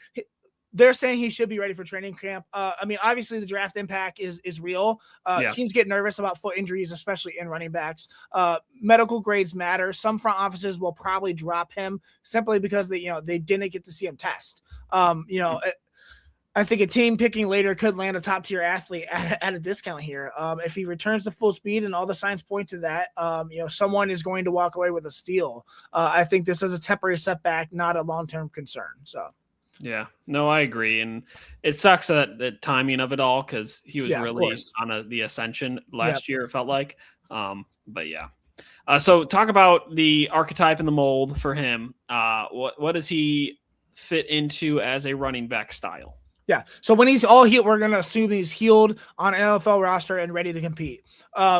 they're saying he should be ready for training camp. Obviously the draft impact is real. Teams get nervous about foot injuries, especially in running backs. Medical grades matter. Some front offices will probably drop him simply because they didn't get to see him test. I think a team picking later could land a top-tier athlete at a discount here. If he returns to full speed and all the signs point to that, someone is going to walk away with a steal. I think this is a temporary setback, not a long-term concern. So, yeah, no, I agree. And it sucks that the timing of it all, because he was really on the ascension last year, it felt like. But yeah. So talk about the archetype and the mold for him. What does he fit into as a running back style? Yeah. So when he's all healed, we're going to assume he's healed on an NFL roster and ready to compete.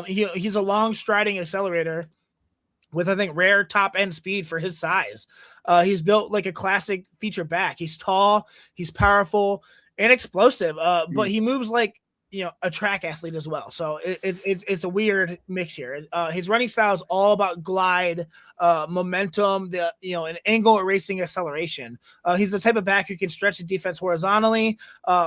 He's a long striding accelerator with, I think, rare top end speed for his size. He's built like a classic feature back. He's tall, he's powerful and explosive, but he moves like, a track athlete as well. So it's a weird mix here. His running style is all about glide, momentum, an angle erasing acceleration. He's the type of back who can stretch the defense horizontally,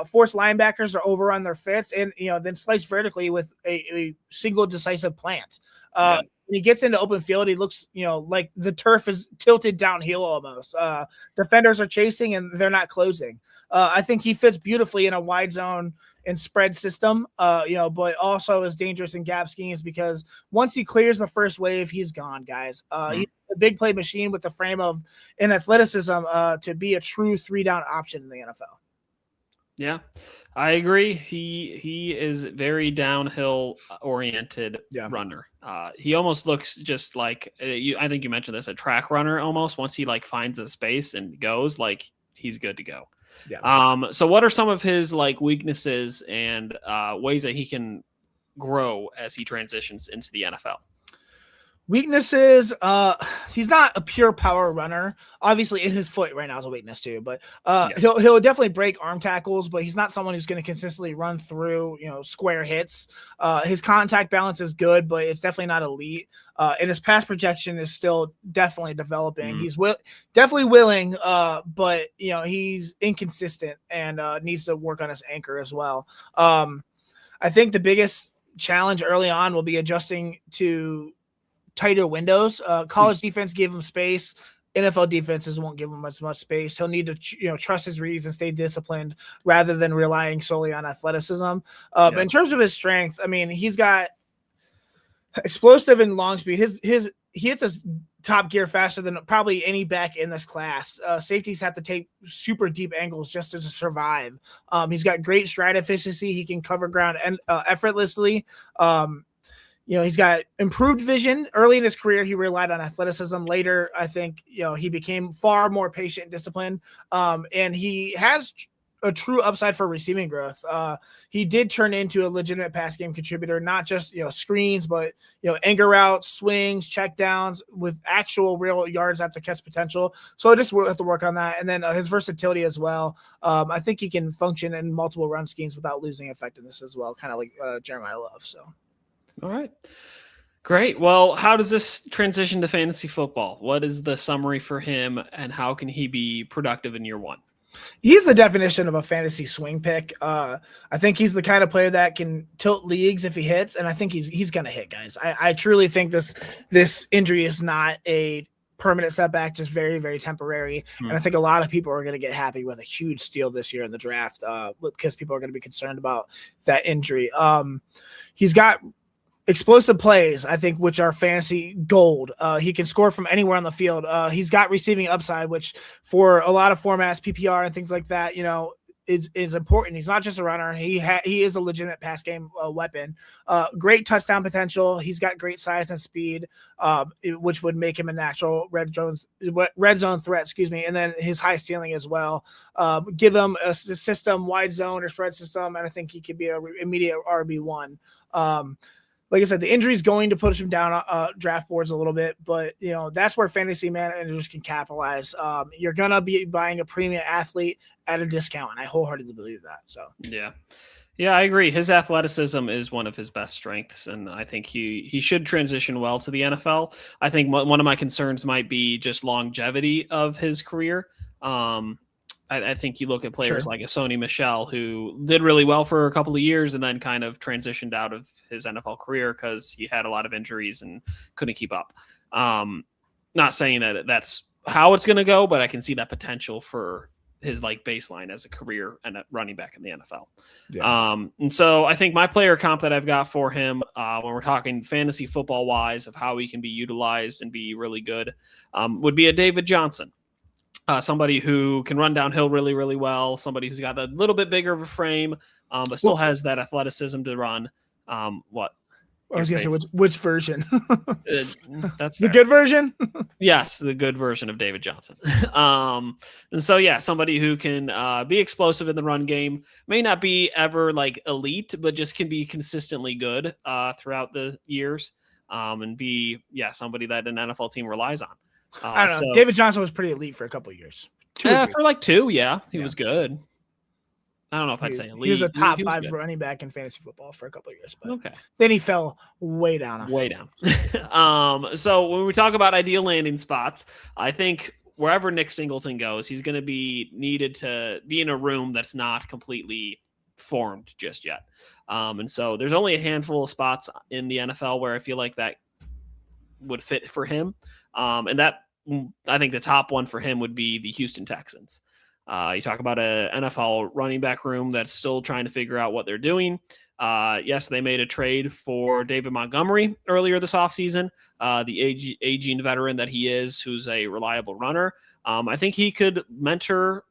force linebackers to overrun their fits, and then slice vertically with a single decisive plant. When he gets into open field, he looks, like the turf is tilted downhill almost. Defenders are chasing and they're not closing. I think he fits beautifully in a wide zone and spread system, but also is dangerous in gap schemes because once he clears the first wave, he's gone, guys. He's a big play machine with the frame of and athleticism to be a true 3-down option in the NFL. Yeah, I agree. He is very downhill oriented runner. He almost looks just like I think you mentioned this, a track runner almost. Once he like finds a space and goes, like he's good to go. Yeah. So what are some of his like weaknesses and ways that he can grow as he transitions into the NFL? Weaknesses, he's not a pure power runner. Obviously, in his foot right now is a weakness too, but Yes. he'll definitely break arm tackles, but he's not someone who's going to consistently run through, square hits. His contact balance is good, but it's definitely not elite. And his pass projection is still definitely developing. He's definitely willing, but he's inconsistent and needs to work on his anchor as well. I think the biggest challenge early on will be adjusting to tighter windows. College defense gave him space. NFL defenses won't give him as much space. He'll need to, trust his reads and stay disciplined rather than relying solely on athleticism. In terms of his strength, I mean, he's got explosive and long speed. He hits his top gear faster than probably any back in this class. Safeties have to take super deep angles just to survive. He's got great stride efficiency. He can cover ground effortlessly. He's got improved vision. Early in his career, he relied on athleticism. Later, I think, he became far more patient and disciplined. And he has a true upside for receiving growth. He did turn into a legitimate pass game contributor, not just, screens, but, anchor routes, swings, check downs with actual real yards after catch potential. So I just have to work on that. And then his versatility as well. I think he can function in multiple run schemes without losing effectiveness as well, kind of like Jeremiah Love. So. All right. Great. Well, how does this transition to fantasy football? What is the summary for him and how can he be productive in year one? He's the definition of a fantasy swing pick. I think he's the kind of player that can tilt leagues if he hits, and I think he's going to hit, guys. I truly think this injury is not a permanent setback, just very, very temporary. And I think a lot of people are going to get happy with a huge steal this year in the draft because people are going to be concerned about that injury. He's got explosive plays, I think, which are fantasy gold. He can score from anywhere on the field. He's got receiving upside, which for a lot of formats, PPR and things like that, is important. He's not just a runner. He is a legitimate pass game weapon. Great touchdown potential. He's got great size and speed, which would make him a natural red zone threat. Excuse me. And then his high ceiling as well. Give him a system, wide zone or spread system, and I think he could be an immediate RB1. Like I said, the injury is going to push him down draft boards a little bit, but that's where fantasy managers can capitalize. You're gonna be buying a premium athlete at a discount, and I wholeheartedly believe that. So yeah, I agree. His athleticism is one of his best strengths, and I think he should transition well to the NFL. I think one of my concerns might be just longevity of his career. I think you look at players like a Sony Michel, who did really well for a couple of years and then kind of transitioned out of his NFL career because he had a lot of injuries and couldn't keep up. Not saying that that's how it's going to go, but I can see that potential for his like baseline as a career and a running back in the NFL. Yeah. And so I think my player comp that I've got for him when we're talking fantasy football wise of how he can be utilized and be really good would be a David Johnson. Somebody who can run downhill really, really well. Somebody who's got a little bit bigger of a frame, but still has that athleticism to run. What? I was going to say, which version? That's the good version? Yes, the good version of David Johnson. And so, yeah, somebody who can be explosive in the run game. May not be ever like elite, but just can be consistently good throughout the years and be, somebody that an NFL team relies on. I don't know. So, David Johnson was pretty elite for a couple of years. For like 2, he was good. I don't know if I'd say elite. He was a top 5 running back in fantasy football for a couple of years. But then he fell way down. So when we talk about ideal landing spots, I think wherever Nick Singleton goes, he's going to be needed to be in a room that's not completely formed just yet. And so there's only a handful of spots in the NFL where I feel like that would fit for him. And that I think the top one for him would be the Houston Texans. You talk about an NFL running back room that's still trying to figure out what they're doing. Yes, they made a trade for David Montgomery earlier this offseason, the aging veteran that he is, who's a reliable runner. I think he could mentor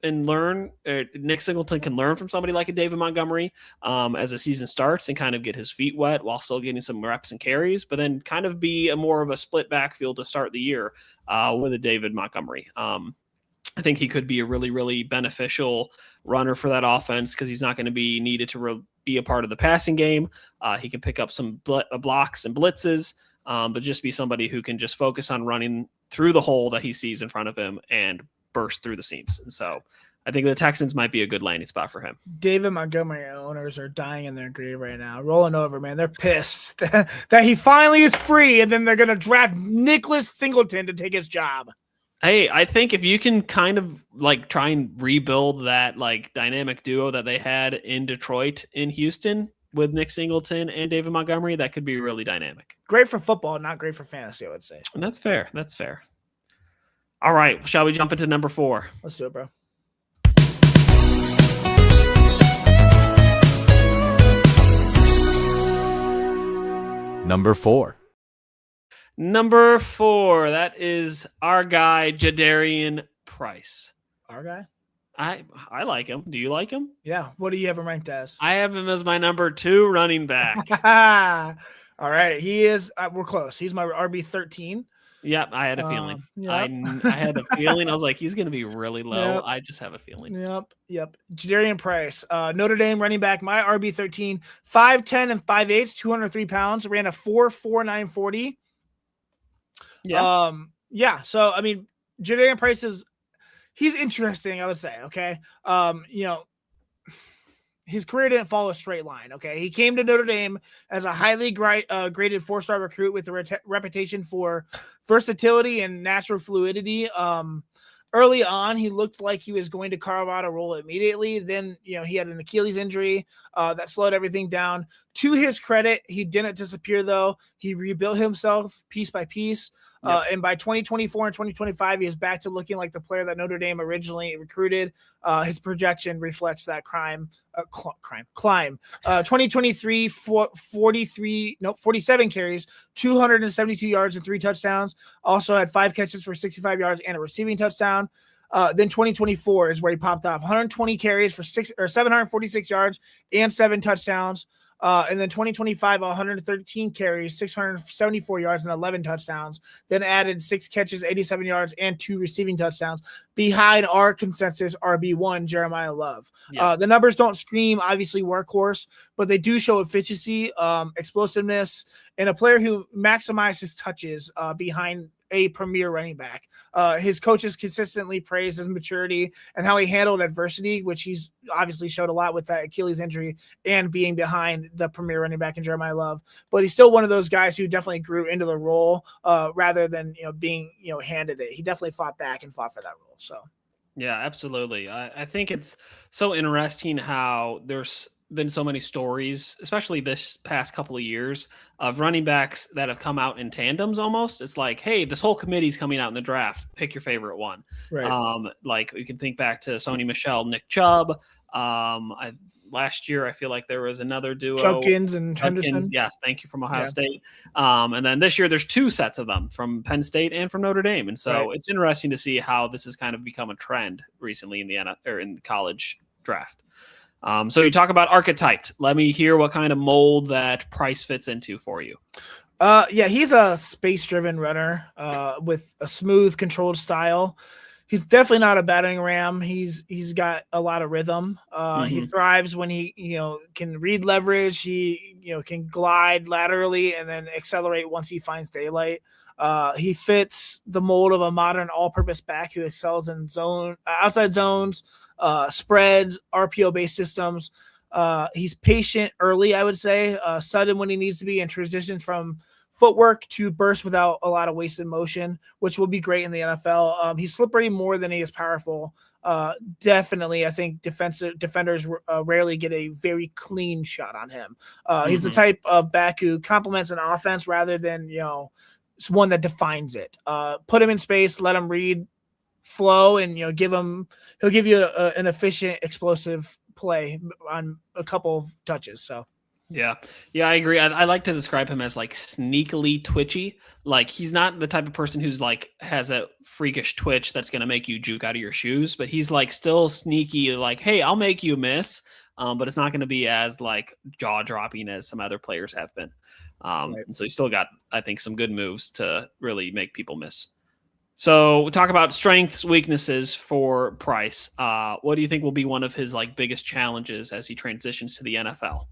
and learn. Nick Singleton can learn from somebody like a David Montgomery as the season starts and kind of get his feet wet while still getting some reps and carries, but then kind of be more of a split backfield to start the year with a David Montgomery. I think he could be a really, really beneficial runner for that offense because he's not going to be needed to be a part of the passing game. He can pick up some blocks and blitzes, but just be somebody who can just focus on running through the hole that he sees in front of him and burst through the seams. And so I think the Texans might be a good landing spot for him. David Montgomery owners are dying in their grave right now, rolling over, man. They're pissed that he finally is free, and then they're going to draft Nicholas Singleton to take his job. Hey, I think if you can kind of like try and rebuild that like dynamic duo that they had in Detroit, in Houston with Nick Singleton and David Montgomery, that could be really dynamic. Great for football, not great for fantasy, I would say. And that's fair. That's fair. All right. Shall we jump into number 4? Let's do it, bro. Number 4. Number 4, that is our guy, Jadarian Price. Our guy? I like him. Do you like him? Yeah. What do you have him ranked as? I have him as my number 2 running back. All right. He is, we're close. He's my RB13. Yep, I had a feeling. Yep. I had a feeling. I was like, he's going to be really low. Yep. I just have a feeling. Yep. Jadarian Price, Notre Dame running back, my RB13, 5'10" and 5'8", 203 pounds, ran a 4.49 40. Yeah. So, I mean, Jadarian Price he's interesting, I would say. Okay. His career didn't follow a straight line. Okay. He came to Notre Dame as a highly graded 4-star recruit with a reputation for versatility and natural fluidity. Early on, he looked like he was going to carve out a role immediately. Then, he had an Achilles injury that slowed everything down. To his credit, he didn't disappear, though. He rebuilt himself piece by piece. Yep. And by 2024 and 2025, he is back to looking like the player that Notre Dame originally recruited. His projection reflects that climb. 2023, 47 carries, 272 yards and 3 touchdowns. Also had 5 catches for 65 yards and a receiving touchdown. Then 2024 is where he popped off. 120 carries for 746 yards and 7 touchdowns. And then 2025, 113 carries, 674 yards, and 11 touchdowns. Then added 6 catches, 87 yards, and 2 receiving touchdowns behind our consensus RB1, Jeremiah Love. Yeah. The numbers don't scream, obviously, workhorse, but they do show efficiency, explosiveness, and a player who maximizes his touches behind a premier running back. His coaches consistently praise his maturity and how he handled adversity, which he's obviously showed a lot with that Achilles injury and being behind the premier running back in Jeremiah Love. But he's still one of those guys who definitely grew into the role rather than being handed it. He definitely fought back and fought for that role. So yeah, absolutely. I think it's so interesting how there's been so many stories, especially this past couple of years, of running backs that have come out in tandems almost. It's like, hey, this whole committee's coming out in the draft. Pick your favorite one. Right. Like you can think back to Sony Michel, Nick Chubb. Last year, I feel like there was another duo. Judkins and Henderson. Yes, thank you, from Ohio State. And then this year, there's 2 sets of them from Penn State and from Notre Dame. And so It's interesting to see how this has kind of become a trend recently in the college draft. So you talk about archetyped. Let me hear what kind of mold that Price fits into for you. Yeah, he's a space-driven runner with a smooth, controlled style. He's definitely not a battering ram. He's got a lot of rhythm. He thrives when he can read leverage. He can glide laterally and then accelerate once he finds daylight. He fits the mold of a modern all-purpose back who excels in outside zones, spreads, RPO-based systems. He's patient early, I would say, sudden when he needs to be, and transitions from footwork to burst without a lot of wasted motion, which will be great in the NFL. He's slippery more than he is powerful. Definitely, I think defenders rarely get a very clean shot on him. He's the type of back who complements an offense rather than it's one that defines it. Put him in space, let him read flow, and he'll give you an efficient, explosive play on a couple of touches. So Yeah. Yeah, I agree. I like to describe him as like sneakily twitchy. Like he's not the type of person who's like has a freakish twitch that's going to make you juke out of your shoes, but he's like still sneaky, like, hey, I'll make you miss. But it's not going to be as like jaw dropping as some other players have been. Right. And so he's still got, I think, some good moves to really make people miss. So we talk about strengths, weaknesses for Price. What do you think will be one of his like biggest challenges as he transitions to the NFL?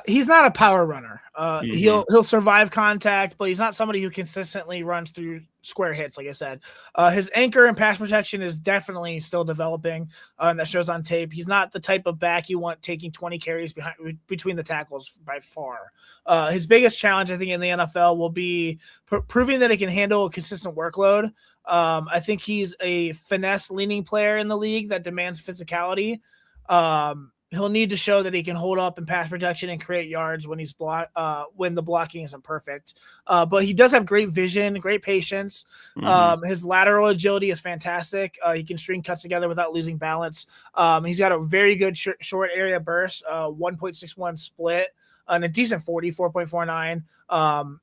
He's not a power runner. Mhm. He'll survive contact, but he's not somebody who consistently runs through square hits. Like I said, his anchor and pass protection is definitely still developing, and that shows on tape. He's not the type of back you want taking 20 carries between the tackles by far. His biggest challenge, I think, in the NFL will be proving that he can handle a consistent workload. I think he's a finesse leaning player in the league that demands physicality. He'll need to show that he can hold up in pass protection and create yards when when the blocking isn't perfect. But he does have great vision, great patience. His lateral agility is fantastic. He can string cuts together without losing balance. He's got a very good short area burst, 1.61 split, and a decent 4.49.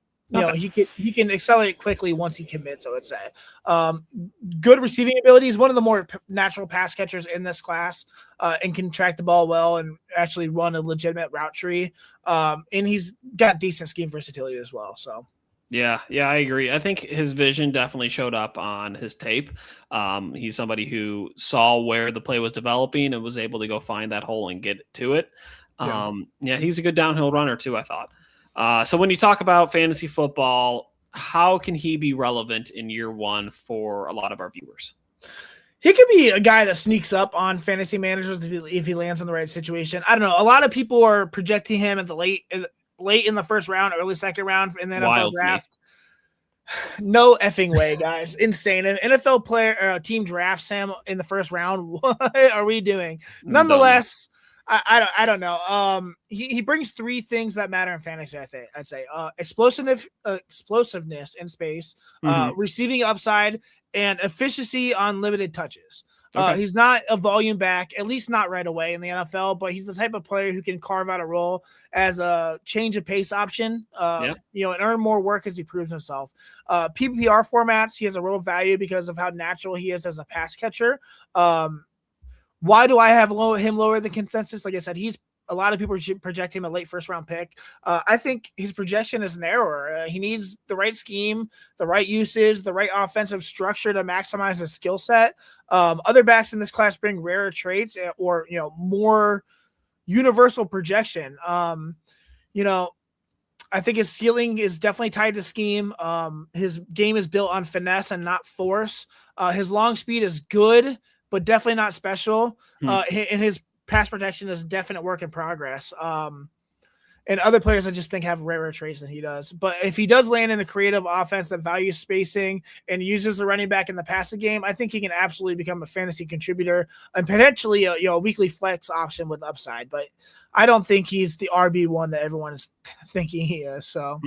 He can accelerate quickly once he commits, I would say. Good receiving ability. He's one of the more natural pass catchers in this class, and can track the ball well and actually run a legitimate route tree. And he's got decent scheme versatility as well. So. Yeah, I agree. I think his vision definitely showed up on his tape. He's somebody who saw where the play was developing and was able to go find that hole and get to it. He's a good downhill runner too, I thought. So when you talk about fantasy football, how can he be relevant in year one for a lot of our viewers? He could be a guy that sneaks up on fantasy managers if he lands in the right situation. I don't know. A lot of people are projecting him at the late in the first round, early second round in the NFL draft. No effing way, guys. Insane. An NFL player team drafts him in the first round. What are we doing? Nonetheless, I don't know. He brings three things that matter in fantasy. I'd say explosiveness in space, receiving upside, and efficiency on limited touches. He's not a volume back, at least not right away in the NFL, but he's the type of player who can carve out a role as a change of pace option, and earn more work as he proves himself. PPR formats, he has a real value because of how natural he is as a pass catcher. Why do I have him lower than consensus? Like I said, a lot of people project him a late first round pick. I think his projection is narrower. He needs the right scheme, the right usage, the right offensive structure to maximize his skill set. Other backs in this class bring rarer traits or more universal projection. I think his ceiling is definitely tied to scheme. His game is built on finesse and not force. His long speed is good, but definitely not special. And his pass protection is a definite work in progress. And other players I just think have rarer traits than he does. But if he does land in a creative offense that values spacing and uses the running back in the passing game, I think he can absolutely become a fantasy contributor and potentially a weekly flex option with upside. But I don't think he's the RB1 that everyone is thinking he is. So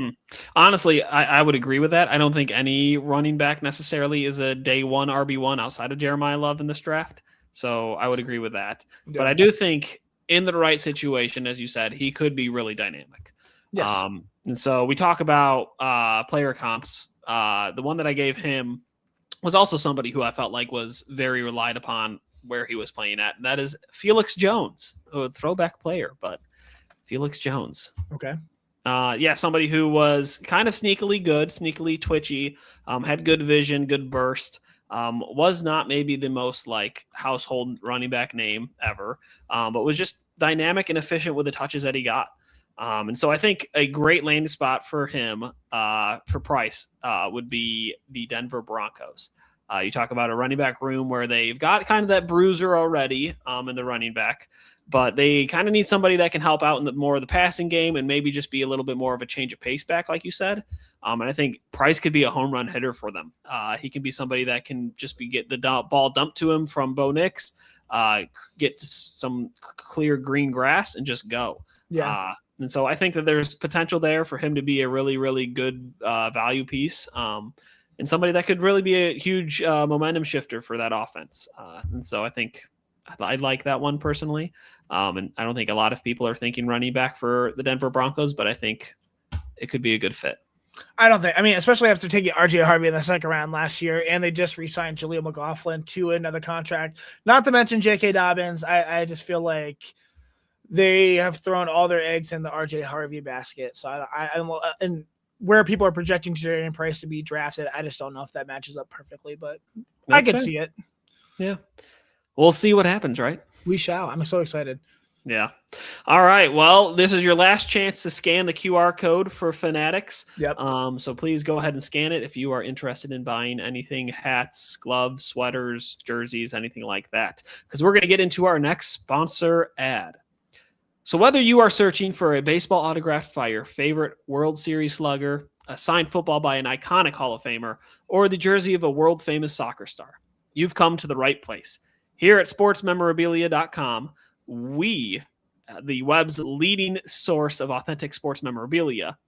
honestly, I would agree with that. I don't think any running back necessarily is a day one RB1 outside of Jeremiah Love in this draft. So I would agree with that. Yeah. But I do think in the right situation, as you said, he could be really dynamic. Yes. And so we talk about player comps. The one that I gave him was also somebody who I felt like was very relied upon where he was playing at. And that is Felix Jones, a throwback player, but Felix Jones. Okay. Somebody who was kind of sneakily good, sneakily twitchy, had good vision, good burst. Was not maybe the most like household running back name ever, but was just dynamic and efficient with the touches that he got. And so I think a great landing spot for him, for Price, would be the Denver Broncos. You talk about a running back room where they've got kind of that bruiser already in the running back, but they kind of need somebody that can help out in more of the passing game and maybe just be a little bit more of a change of pace back, like you said. And I think Price could be a home run hitter for them. He can be somebody that can just get the ball dumped to him from Bo Nix, get some clear green grass and just go. Yeah. And so I think that there's potential there for him to be a really, really good value piece. And somebody that could really be a huge momentum shifter for that offense. And so I think I like that one personally. And I don't think a lot of people are thinking running back for the Denver Broncos, but I think it could be a good fit. I mean, especially after taking RJ Harvey in the second round last year, and they just re-signed Jaleel McLaughlin to another contract. Not to mention J.K. Dobbins. I just feel like they have thrown all their eggs in the RJ Harvey basket. So and where people are projecting Jadarian Price to be drafted, I just don't know if that matches up perfectly, but I could see it. Yeah. We'll see what happens, right? We shall. I'm so excited. Yeah. All right. Well, this is your last chance to scan the QR code for Fanatics. Yep. So please go ahead and scan it if you are interested in buying anything, hats, gloves, sweaters, jerseys, anything like that. Because we're going to get into our next sponsor ad. So whether you are searching for a baseball autograph by your favorite World Series slugger, a signed football by an iconic Hall of Famer, or the jersey of a world-famous soccer star, you've come to the right place. Here at sportsmemorabilia.com, we, the web's leading source of authentic sports memorabilia,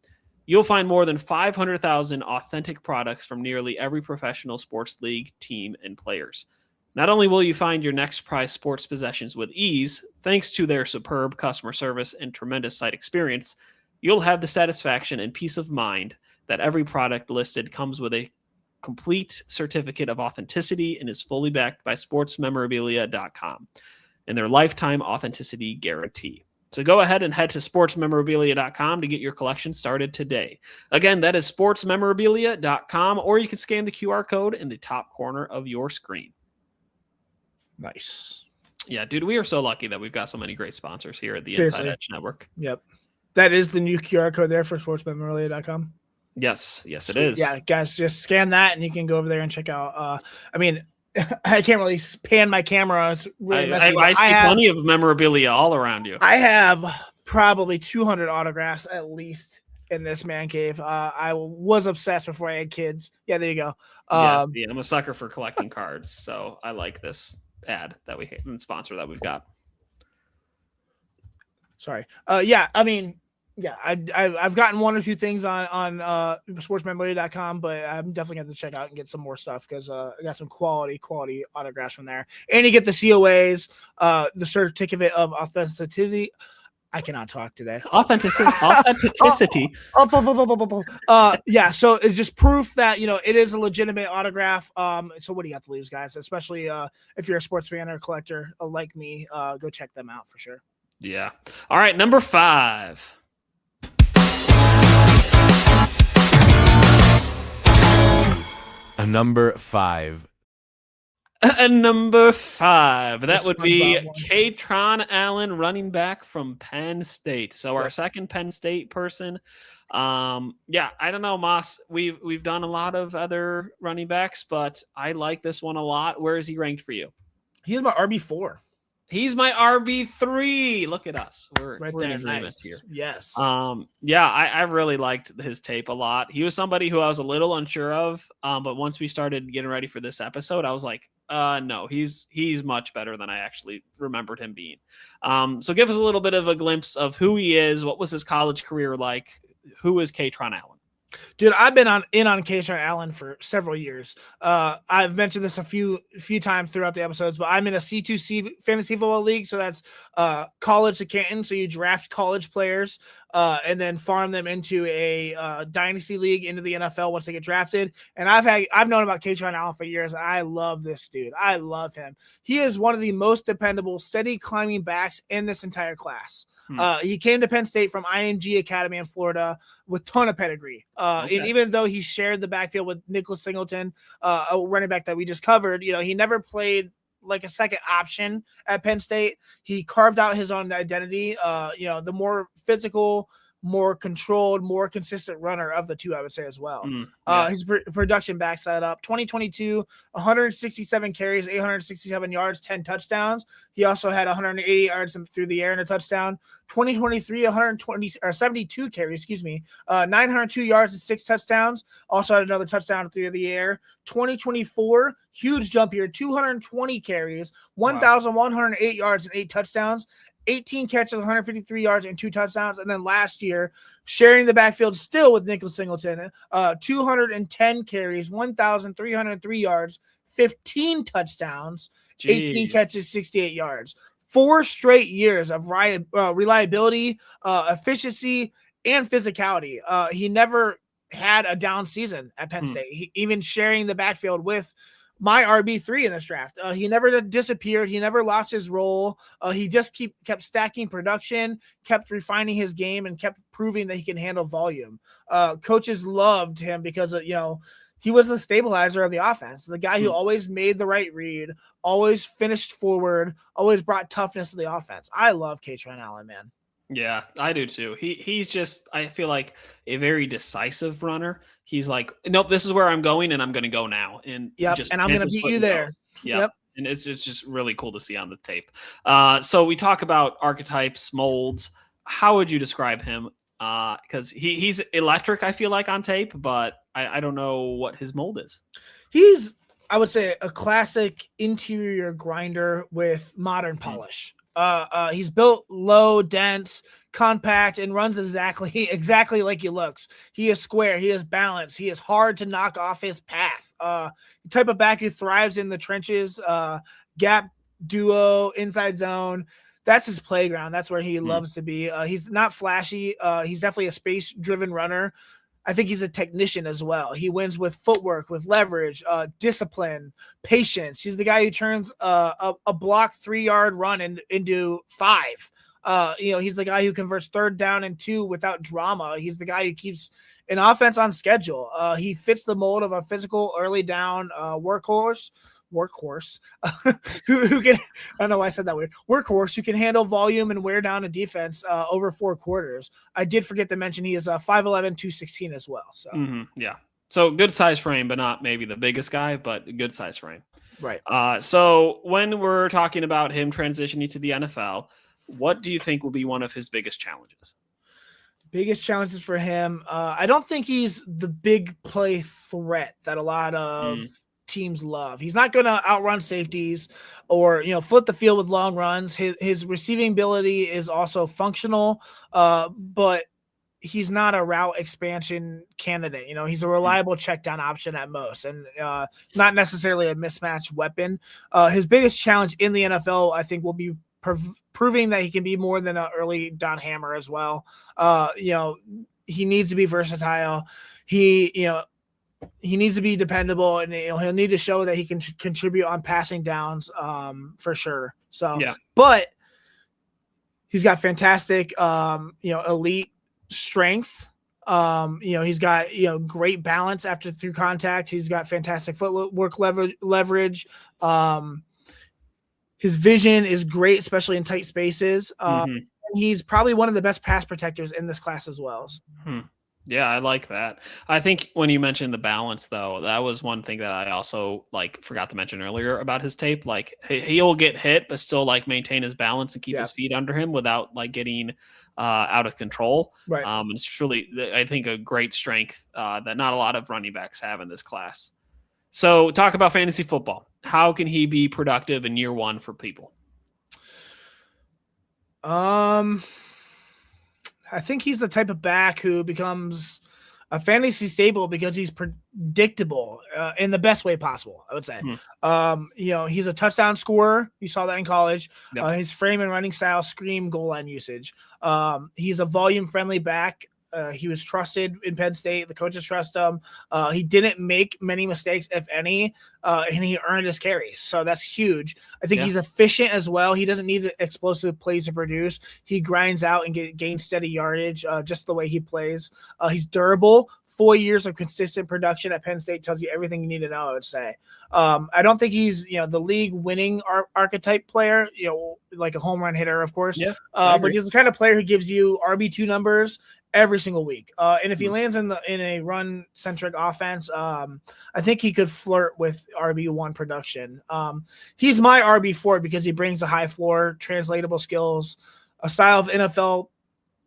you'll find more than 500,000 authentic products from nearly every professional sports league, team, and players. Not only will you find your next prize sports possessions with ease, thanks to their superb customer service and tremendous site experience, you'll have the satisfaction and peace of mind that every product listed comes with a complete certificate of authenticity and is fully backed by sportsmemorabilia.com and their lifetime authenticity guarantee. So go ahead and head to sportsmemorabilia.com to get your collection started today. Again, that is sportsmemorabilia.com, or you can scan the QR code in the top corner of your screen. Nice. Yeah, dude, we are so lucky that we've got so many great sponsors here at the Seriously. Inside Edge Network. Yep. That is the new QR code there for sportsmemorabilia.com. Yes, it is. Yeah, guys, just scan that and you can go over there and check out. I mean, I can't really pan my camera. It's really messy. I see plenty of memorabilia all around you. I have probably 200 autographs at least in this man cave. I was obsessed before I had kids. Yeah, there you go. Yes, yeah, I'm a sucker for collecting cards, so I like this ad that we and sponsor that we've got. Sorry. Yeah, I mean, yeah, I've gotten one or two things on sportsmemorabilia.com, but I'm definitely going to check out and get some more stuff because I got some quality autographs from there. And you get the COAs, the certificate of authenticity. I cannot talk today. Authenticity. Yeah, so it's just proof that, it is a legitimate autograph. So what do you have to lose, guys? Especially if you're a sports fan or a collector like me, go check them out for sure. Yeah. All right, number 5. Number 5. Number 5. That would be SpongeBob one. Kaytron Allen, running back from Penn State. So our second Penn State person. Yeah, I don't know, Moss. We've done a lot of other running backs, but I like this one a lot. Where is he ranked for you? He's my RB4. He's my RB3. Look at us. We're Right in there. agreement Nice. here. Yes. Yeah, I really liked his tape a lot. He was somebody who I was a little unsure of, but once we started getting ready for this episode, I was like, no, he's much better than I actually remembered him being. So give us a little bit of a glimpse of who he is. What was his college career like? Who is Kaytron Allen? Dude, I've been on Kaytron Allen for several years. I've mentioned this a few times throughout the episodes, but I'm in a C2C fantasy football league, so that's college to Canton. So you draft college players and then farm them into a dynasty league into the NFL once they get drafted. And I've known about Kaytron Allen for years, and I love this dude. I love him. He is one of the most dependable, steady climbing backs in this entire class. He came to Penn State from IMG Academy in Florida with ton of pedigree. And even though he shared the backfield with Nicholas Singleton, a running back that we just covered, he never played like a second option at Penn State. He carved out his own identity. The more physical, more controlled, more consistent runner of the two, I would say as well. His production backs that up. 2022, 167 carries, 867 yards, 10 touchdowns. He also had 180 yards through the air and a touchdown. 2023, 72 carries, 902 yards and 6 touchdowns. Also had another touchdown through the air. 2024, huge jump here, 220 carries, 1,108 yards and 8 touchdowns. 18 catches, 153 yards, and 2 touchdowns. And then last year, sharing the backfield still with Nicholas Singleton, 210 carries, 1,303 yards, 15 touchdowns, 18 Jeez. catches, 68 yards. 4 straight years of reliability, efficiency, and physicality. He never had a down season at Penn State, even sharing the backfield with my RB3 in this draft. He never disappeared. He never lost his role. He just kept stacking production, kept refining his game, and kept proving that he can handle volume. Coaches loved him because he was the stabilizer of the offense, the guy who always made the right read, always finished forward, always brought toughness to the offense. I love Kaytron Allen, man. Yeah, I do too. He's just, I feel like, a very decisive runner. He's like, nope, this is where I'm going, and I'm going to go now. And and I'm going to beat you there. Yep. And it's just really cool to see on the tape. So we talk about archetypes, molds. How would you describe him? Because he's electric, I feel like, on tape, but I don't know what his mold is. He's, I would say, a classic interior grinder with modern polish. He's built low, dense, compact, and runs exactly like he looks. He is square. He is balanced. He is hard to knock off his path. The type of back who thrives in the trenches, gap, duo, inside zone. That's his playground. That's where he loves to be. He's not flashy. He's definitely a space-driven runner. I think he's a technician as well. He wins with footwork, with leverage, discipline, patience. He's the guy who turns a block 3-yard run into 5. He's the guy who converts 3rd down and 2 without drama. He's the guy who keeps an offense on schedule. He fits the mold of a physical early down workhorse who can, I don't know why I said that weird, workhorse who can handle volume and wear down a defense over 4 quarters. I did forget to mention he is 5'11", 216 as well. So yeah, so good size frame, but not maybe the biggest guy, but good size frame. Right. So when we're talking about him transitioning to the NFL, what do you think will be one of his biggest challenges? Biggest challenges for him. I don't think he's the big play threat that a lot of teams love. He's not going to outrun safeties or, flip the field with long runs. His receiving ability is also functional, but he's not a route expansion candidate. He's a reliable check down option at most, and not necessarily a mismatched weapon. His biggest challenge in the NFL, I think, will be proving that he can be more than an early Don Hammer as well. He needs to be versatile. He needs to be dependable, and he'll need to show that he can contribute on passing downs for sure. So, but he's got fantastic, elite strength. He's got, great balance through contact. He's got fantastic footwork leverage. His vision is great, especially in tight spaces. He's probably one of the best pass protectors in this class as well. Yeah, I like that. I think when you mentioned the balance, though, that was one thing that I also forgot to mention earlier about his tape. He'll get hit, but still maintain his balance and keep his feet under him without getting out of control. Right. It's truly, I think, a great strength that not a lot of running backs have in this class. So talk about fantasy football. How can he be productive in year 1 for people? I think he's the type of back who becomes a fantasy staple because he's predictable in the best way possible, I would say. He's a touchdown scorer. You saw that in college. Yep. His frame and running style scream goal line usage. He's a volume-friendly back. He was trusted in Penn State. The coaches trust him. He didn't make many mistakes, if any, and he earned his carries. So that's huge. I think he's efficient as well. He doesn't need explosive plays to produce. He grinds out and gains steady yardage just the way he plays. He's durable. 4 years of consistent production at Penn State tells you everything you need to know, I would say. I don't think he's, the league winning archetype player, like a home run hitter, of course. But he's the kind of player who gives you RB2 numbers every single week. And if he lands in a run centric offense, I think he could flirt with RB1 production. He's my RB4 because he brings a high floor, translatable skills, a style of NFL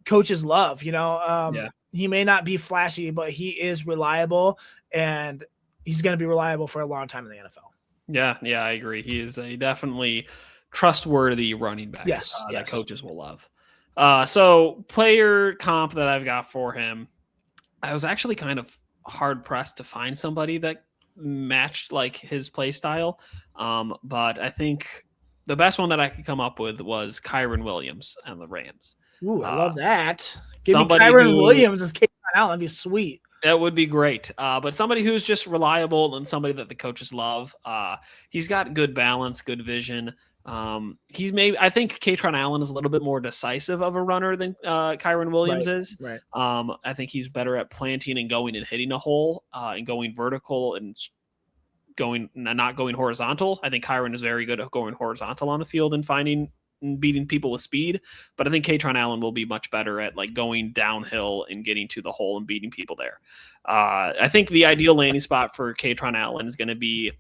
coaches love, He may not be flashy, but he is reliable, and he's going to be reliable for a long time in the NFL. Yeah, I agree. He is a definitely trustworthy running back. Yes. That coaches will love. So player comp that I've got for him, I was actually kind of hard pressed to find somebody that matched like his play style. But I think the best one that I could come up with was Kyron Williams and the Rams. Ooh, I love that. Give me Somebody Kyron who- Williams as Kaytron Allen. That'd be sweet. That would be great. But somebody who's just reliable and somebody that the coaches love. He's got good balance, good vision. I think Kaytron Allen is a little bit more decisive of a runner than Kyron Williams is. Right. I think he's better at planting and going and hitting a hole and going vertical and not going horizontal. I think Kyron is very good at going horizontal on the field and finding and beating people with speed. But I think Kaytron Allen will be much better at like going downhill and getting to the hole and beating people there. I think the ideal landing spot for Kaytron Allen is going to be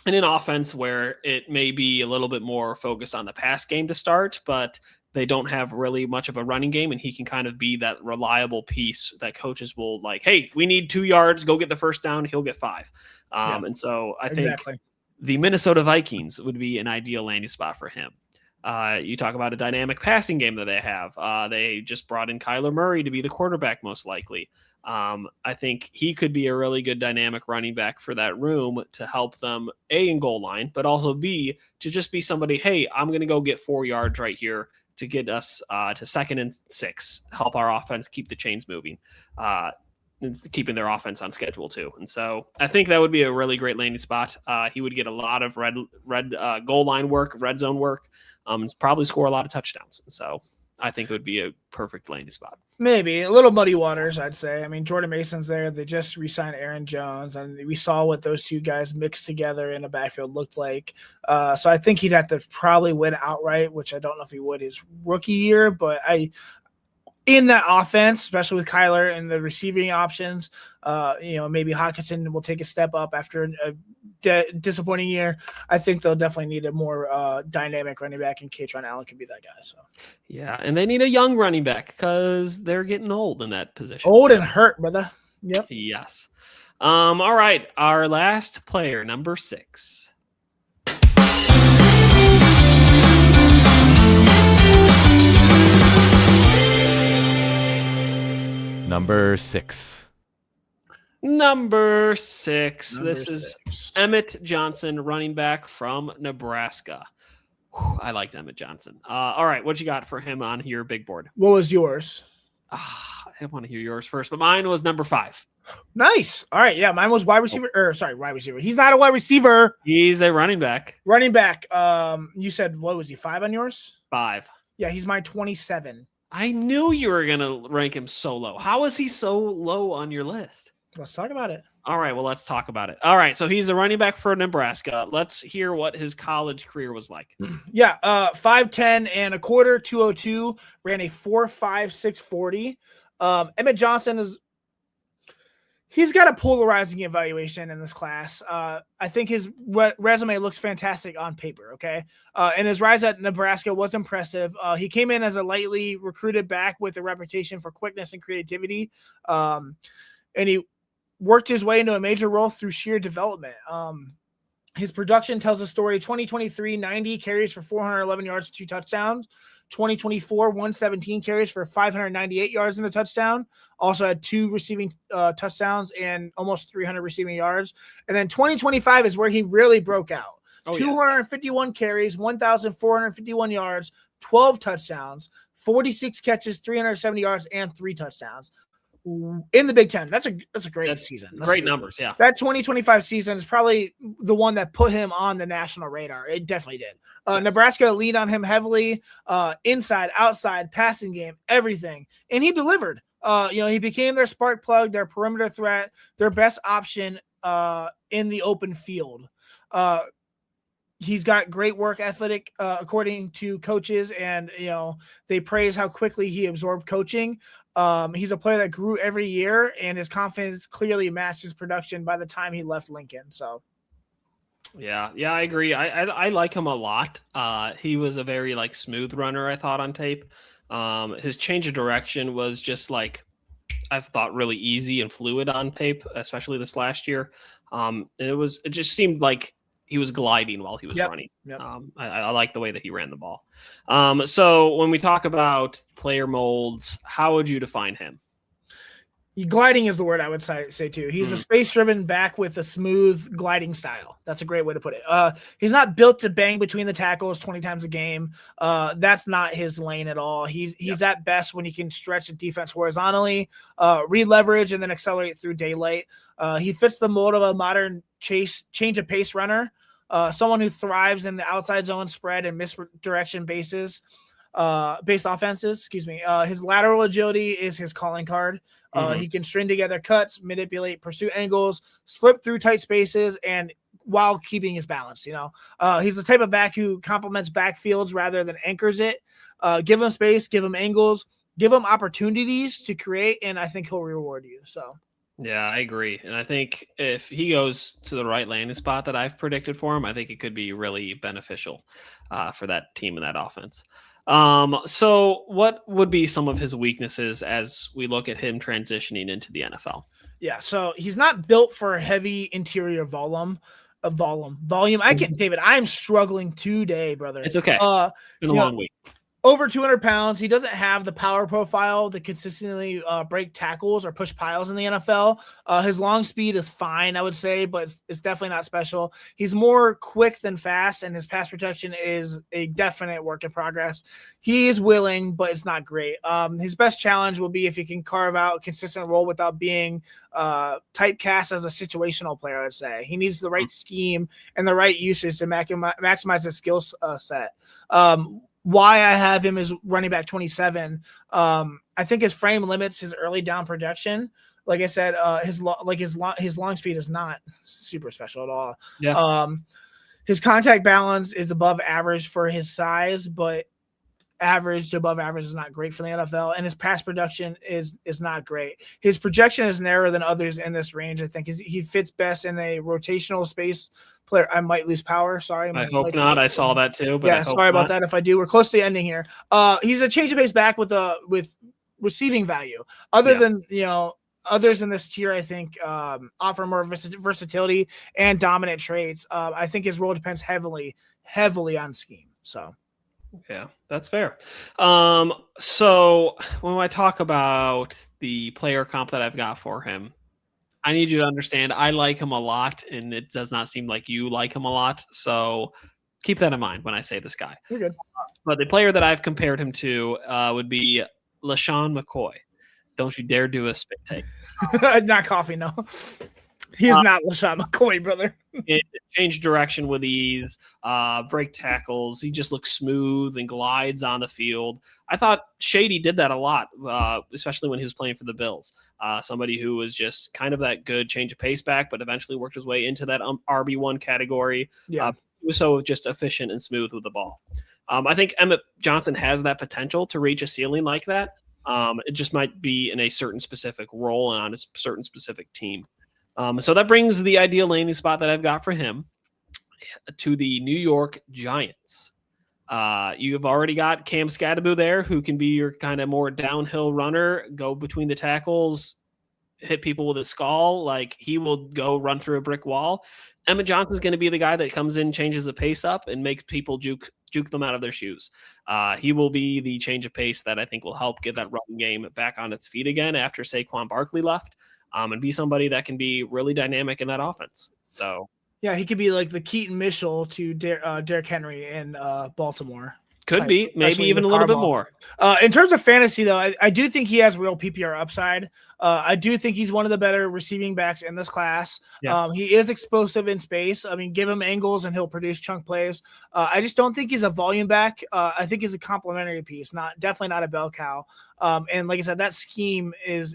in an offense where it may be a little bit more focused on the pass game to start, but they don't have really much of a running game, and he can kind of be that reliable piece that coaches will like, hey, we need 2 yards, go get the first down, he'll get 5. And so I think the Minnesota Vikings would be an ideal landing spot for him. You talk about a dynamic passing game that they have. They just brought in Kyler Murray to be the quarterback, most likely. I think he could be a really good dynamic running back for that room to help them A, in goal line, but also B, to just be somebody, hey, I'm going to go get 4 yards right here to get us to 2nd and 6, help our offense keep the chains moving, and keeping their offense on schedule too. And so I think that would be a really great landing spot. He would get a lot of red goal line work, red zone work, and probably score a lot of touchdowns. And so I think it would be a perfect landing spot. Maybe a little muddy waters, I'd say. I mean, Jordan Mason's there. They just re-signed Aaron Jones, and we saw what those two guys mixed together in a backfield looked like. So I think he'd have to probably win outright, which I don't know if he would his rookie year, but in that offense, especially with Kyler and the receiving options, maybe Hockenson will take a step up after a disappointing year. I think they'll definitely need a more dynamic running back, and Kaytron Allen can be that guy. So yeah, and they need a young running back because they're getting old in that position. Old and hurt, brother. Yep. Yes. All right, our last player, number 6. Number 6. Number 6. This is Emmett Johnson, running back from Nebraska. Whew, I liked Emmett Johnson. All right, what you got for him on your big board? What was yours? I want to hear yours first, but mine was number 5. Nice. All right, yeah, mine was wide receiver. Wide receiver. He's not a wide receiver. He's a running back. Running back. You said, what was he, 5 on yours? 5. Yeah, he's my 27. I knew you were going to rank him so low. How is he so low on your list? Let's talk about it. All right, well, let's talk about it. All right, so he's a running back for Nebraska. Let's hear what his college career was like. Yeah, 5'10" and a quarter, 202, ran a 4.5 640. Emmett Johnson he's got a polarizing evaluation in this class. I think his resume looks fantastic on paper, okay? And his rise at Nebraska was impressive. He came in as a lightly recruited back with a reputation for quickness and creativity. And he worked his way into a major role through sheer development. His production tells a story. 2023, 90 carries for 411 yards, 2 touchdowns. 2024, 117 carries for 598 yards and a touchdown. Also had 2 receiving touchdowns and almost 300 receiving yards. And then 2025 is where he really broke out. 251 carries, 1,451 yards, 12 touchdowns, 46 catches, 370 yards, and 3 touchdowns in the Big Ten. That's a great season. That's great numbers, yeah. That 2025 season is probably the one that put him on the national radar. It definitely did. Yes. Nebraska leaned on him heavily, inside, outside, passing game, everything, and he delivered. He became their spark plug, their perimeter threat, their best option in the open field. He's got great work ethic, according to coaches, and they praise how quickly he absorbed coaching. He's a player that grew every year, and his confidence clearly matched his production by the time he left Lincoln. So, yeah, I agree. I like him a lot. He was a very smooth runner, I thought, on tape. His change of direction was just I thought really easy and fluid on tape, especially this last year. It just seemed like he was gliding while he was running. Yep. I like the way that he ran the ball. So when we talk about player molds, how would you define him? Gliding is the word I would say too. He's a space-driven back with a smooth gliding style. That's a great way to put it. He's not built to bang between the tackles 20 times a game. That's not his lane at all. He's at best when he can stretch the defense horizontally, re-leverage, and then accelerate through daylight. He fits the mold of a modern change of pace runner, someone who thrives in the outside zone spread and misdirection based offenses. Excuse me. His lateral agility is his calling card. He can string together cuts, manipulate pursuit angles, slip through tight spaces, and while keeping his balance. He's the type of back who complements backfields rather than anchors it. Give him space, give him angles, give him opportunities to create, and I think he'll reward you. So. Yeah, I agree. And I think if he goes to the right landing spot that I've predicted for him, I think it could be really beneficial for that team and that offense. So what would be some of his weaknesses as we look at him transitioning into the NFL? Yeah, so he's not built for heavy interior volume. David, I'm struggling today, brother. It's okay. It's been a long week. Over 200 pounds. He doesn't have the power profile that consistently break tackles or push piles in the NFL. His long speed is fine, I would say, but it's definitely not special. He's more quick than fast, and his pass protection is a definite work in progress. He is willing, but it's not great. His best challenge will be if he can carve out a consistent role without being typecast as a situational player, I would say. He needs the right scheme and the right usage to maximize his skill set. Why I have him as running back 27. I think his frame limits his early down production. Like I said, his long speed is not super special at all. Yeah. His contact balance is above average for his size, but average to above average is not great for the NFL, and his pass production is not great. His projection is narrower than others in this range. I think he fits best in a rotational space player. I might lose power. Sorry. I hope not. I saw that too. But yeah, sorry about that. If I do, we're close to the ending here. He's a change of pace back with receiving value. Other than others in this tier, I think offer more versatility and dominant traits. I think his role depends heavily on scheme. So. Yeah, that's fair. So when I talk about the player comp that I've got for him, I need you to understand I like him a lot, and it does not seem like you like him a lot. So keep that in mind when I say this guy. You're good. But the player that I've compared him to would be LeSean McCoy. Don't you dare do a spit take. Not coffee, no. He's not LeSean McCoy, brother. Change direction with ease, break tackles. He just looks smooth and glides on the field. I thought Shady did that a lot, especially when he was playing for the Bills. Somebody who was just kind of that good change of pace back, but eventually worked his way into that RB1 category. Yeah. He was so just efficient and smooth with the ball. I think Emmett Johnson has that potential to reach a ceiling like that. It just might be in a certain specific role and on a certain specific team. So that brings the ideal landing spot that I've got for him to the New York Giants. You have already got Cam Scadaboo there, who can be your kind of more downhill runner, go between the tackles, hit people with his skull. Like, he will go run through a brick wall. Emmett Johnson's going to be the guy that comes in, changes the pace up, and makes people juke them out of their shoes. He will be the change of pace that I think will help get that running game back on its feet again after Saquon Barkley left. And be somebody that can be really dynamic in that offense. So yeah, he could be like the Keaton Mitchell to Derrick Henry in Baltimore. Could be, maybe even a little bit more. In terms of fantasy, though, I do think he has real PPR upside. I do think he's one of the better receiving backs in this class. Yeah. He is explosive in space. I mean, give him angles and he'll produce chunk plays. I just don't think he's a volume back. I think he's a complementary piece, definitely not a bell cow. And like I said, that scheme is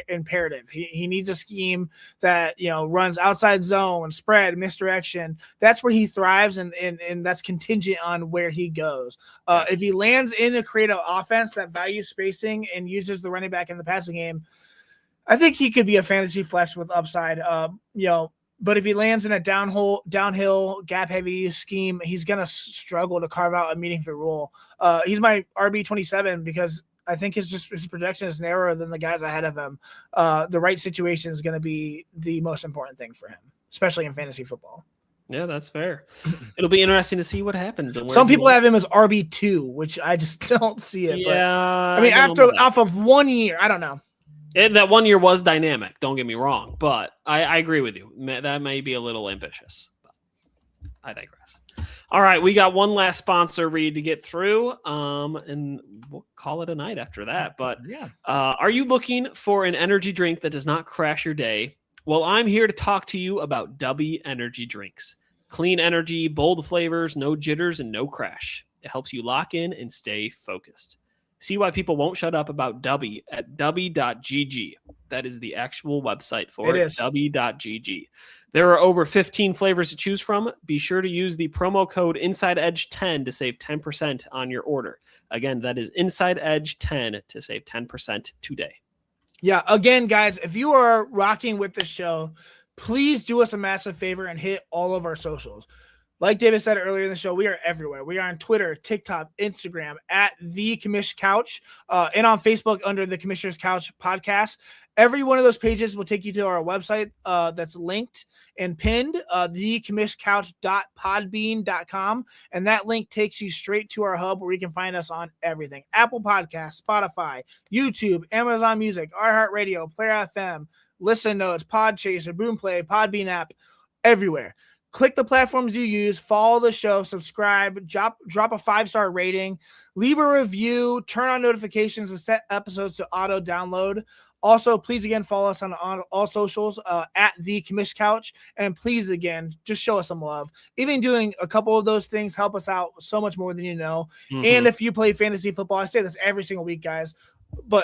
imperative. He needs a scheme that runs outside zone, spread, misdirection. That's where he thrives, and that's contingent on where he goes. If he lands in a creative offense that values spacing and uses the running back in the passing game, I think he could be a fantasy flex with upside. But if he lands in a downhill, gap-heavy scheme, he's going to struggle to carve out a meaningful role. He's my RB27 because I think his projection is narrower than the guys ahead of him. The right situation is going to be the most important thing for him, especially in fantasy football. Yeah, that's fair. It'll be interesting to see what happens. Some people have him as RB2, which I just don't see it. Yeah. But, I mean, off of 1 year, I don't know. That one year was dynamic. Don't get me wrong, but I agree with you. That may be a little ambitious. But I digress. All right, we got one last sponsor read to get through, and we'll call it a night after that. But yeah, are you looking for an energy drink that does not crash your day? Well, I'm here to talk to you about Dubby Energy Drinks. Clean energy, bold flavors, no jitters, and no crash. It helps you lock in and stay focused. See why people won't shut up about Dubby at dubby.gg. That is the actual website for it, dubby.gg. There are over 15 flavors to choose from. Be sure to use the promo code InsideEdge10 to save 10% on your order. Again, that is InsideEdge10 to save 10% today. Yeah, again, guys, if you are rocking with the show, please do us a massive favor and hit all of our socials. Like David said earlier in the show, we are everywhere. We are on Twitter, TikTok, Instagram, at The Commish Couch, and on Facebook under The Commissioner's Couch Podcast. Every one of those pages will take you to our website that's linked and pinned, thecomishcouch.podbean.com, and that link takes you straight to our hub where you can find us on everything. Apple Podcasts, Spotify, YouTube, Amazon Music, iHeartRadio, Player FM, Listen Notes, Podchaser, Boomplay, Podbean app, everywhere. Click the platforms you use, follow the show, subscribe, drop a 5-star rating, leave a review, turn on notifications, and set episodes to auto download. Also, please again follow us on all socials at The Commish Couch, and please again just show us some love. Even doing a couple of those things help us out so much more than you know. Mm-hmm. And if you play fantasy football, I say this every single week, guys.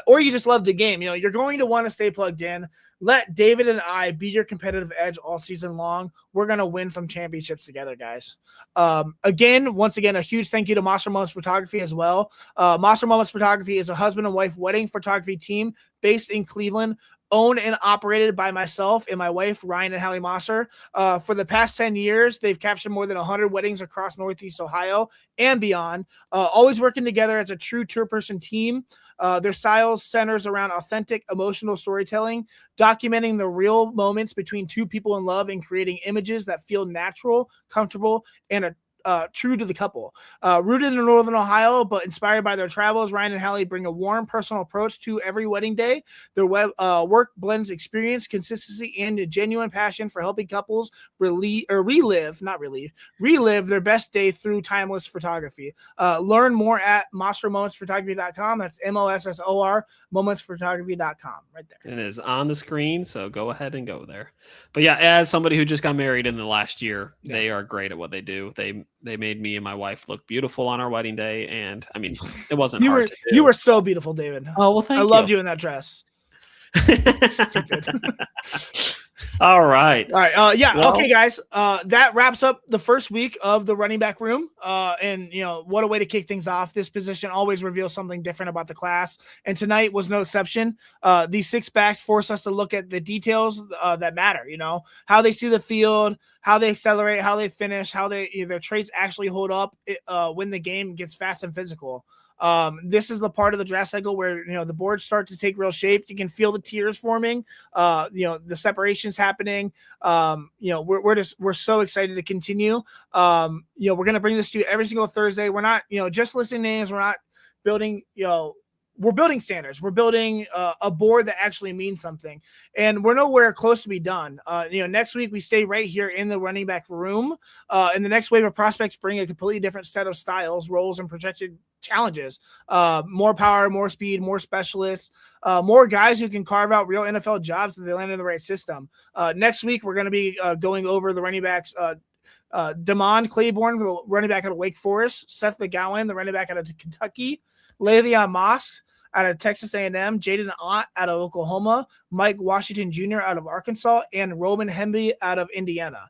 Or you just love the game, you're going to want to stay plugged in. Let David and I be your competitive edge all season long. We're going to win some championships together, guys. Once again, a huge thank you to Monster Moments Photography as well. Monster Moments Photography is a husband and wife wedding photography team based in Cleveland, owned and operated by myself and my wife, Ryan and Hallie Mosser. For the past 10 years, they've captured more than 100 weddings across Northeast Ohio and beyond, always working together as a true two-person team. Their style centers around authentic, emotional storytelling, documenting the real moments between two people in love and creating images that feel natural, comfortable, and true to the couple. Rooted in Northern Ohio, but inspired by their travels, Ryan and Hallie bring a warm, personal approach to every wedding day. Their work blends experience, consistency, and a genuine passion for helping couples relive their best day through timeless photography. Learn more at monstermomentsphotography.com. That's MOSSOR, momentsphotography.com, right there. It is on the screen, so go ahead and go there. But yeah, as somebody who just got married in the last year, they are great at what they do. They made me and my wife look beautiful on our wedding day, and I mean, it wasn't hard to do. You were so beautiful, David. Oh, well, thank you. I loved you in that dress. Stupid. All right. Well, okay, guys. That wraps up the first week of the running back room. And what a way to kick things off. This position always reveals something different about the class, and tonight was no exception. These 6 backs force us to look at the details that matter. How they see the field, how they accelerate, how they finish, how their traits actually hold up when the game gets fast and physical. This is the part of the draft cycle where the boards start to take real shape. You can feel the tiers forming, the separations happening. We're so excited to continue. We're gonna bring this to you every single Thursday. We're not just listing names. We're not building we're building standards. We're building a board that actually means something, and we're nowhere close to be done. Next week we stay right here in the running back room, and the next wave of prospects bring a completely different set of styles, roles, and projected challenges. More power, more speed, more specialists, more guys who can carve out real NFL jobs if they land in the right system. Next week we're going to be going over the running backs. Damon Claiborne, the running back out of Wake Forest, Seth McGowan, the running back out of Kentucky, Le'Veon Moss out of Texas A&M, Jaden Ott out of Oklahoma, Mike Washington Jr. out of Arkansas, and Roman Hemby out of Indiana.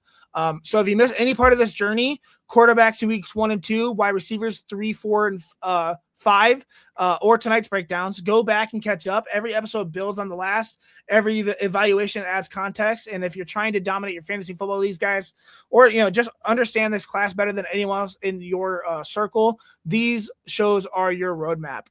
So if you miss any part of this journey, quarterbacks in weeks 1 and 2, wide receivers 3, 4, and 5, or tonight's breakdowns, go back and catch up. Every episode builds on the last. Every evaluation adds context. And if you're trying to dominate your fantasy football leagues, guys, or just understand this class better than anyone else in your circle, these shows are your roadmap.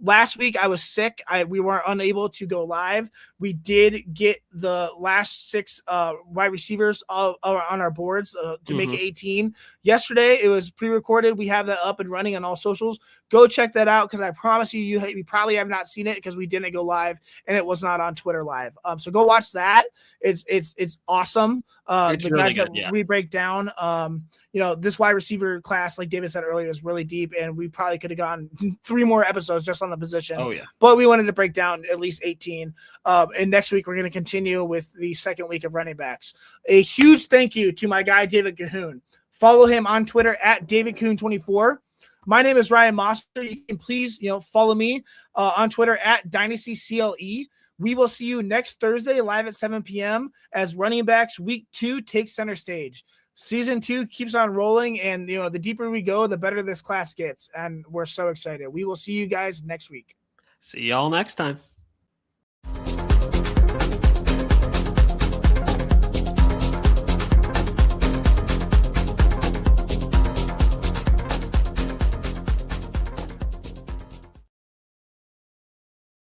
Last week I was sick. We weren't unable to go live. We did get the last 6 wide receivers on our boards to make it 18. Yesterday it was pre-recorded. We have that up and running on all socials. Go go check that out because I promise you probably have not seen it because we didn't go live and it was not on Twitter live. So go watch that. It's awesome. It's the really guys good, that we break down, this wide receiver class, like David said earlier, is really deep, and we probably could have gone 3 more episodes just on the position. Oh yeah. But we wanted to break down at least 18. And next week we're going to continue with the second week of running backs. A huge thank you to my guy David Cahoon. Follow him on Twitter at DavidCahoon24. My name is Ryan Moster. You can please, follow me on Twitter at DynastyCLE. We will see you next Thursday live at 7 p.m. as running backs week 2 takes center stage. Season 2 keeps on rolling, and the deeper we go, the better this class gets. And we're so excited. We will see you guys next week. See y'all next time.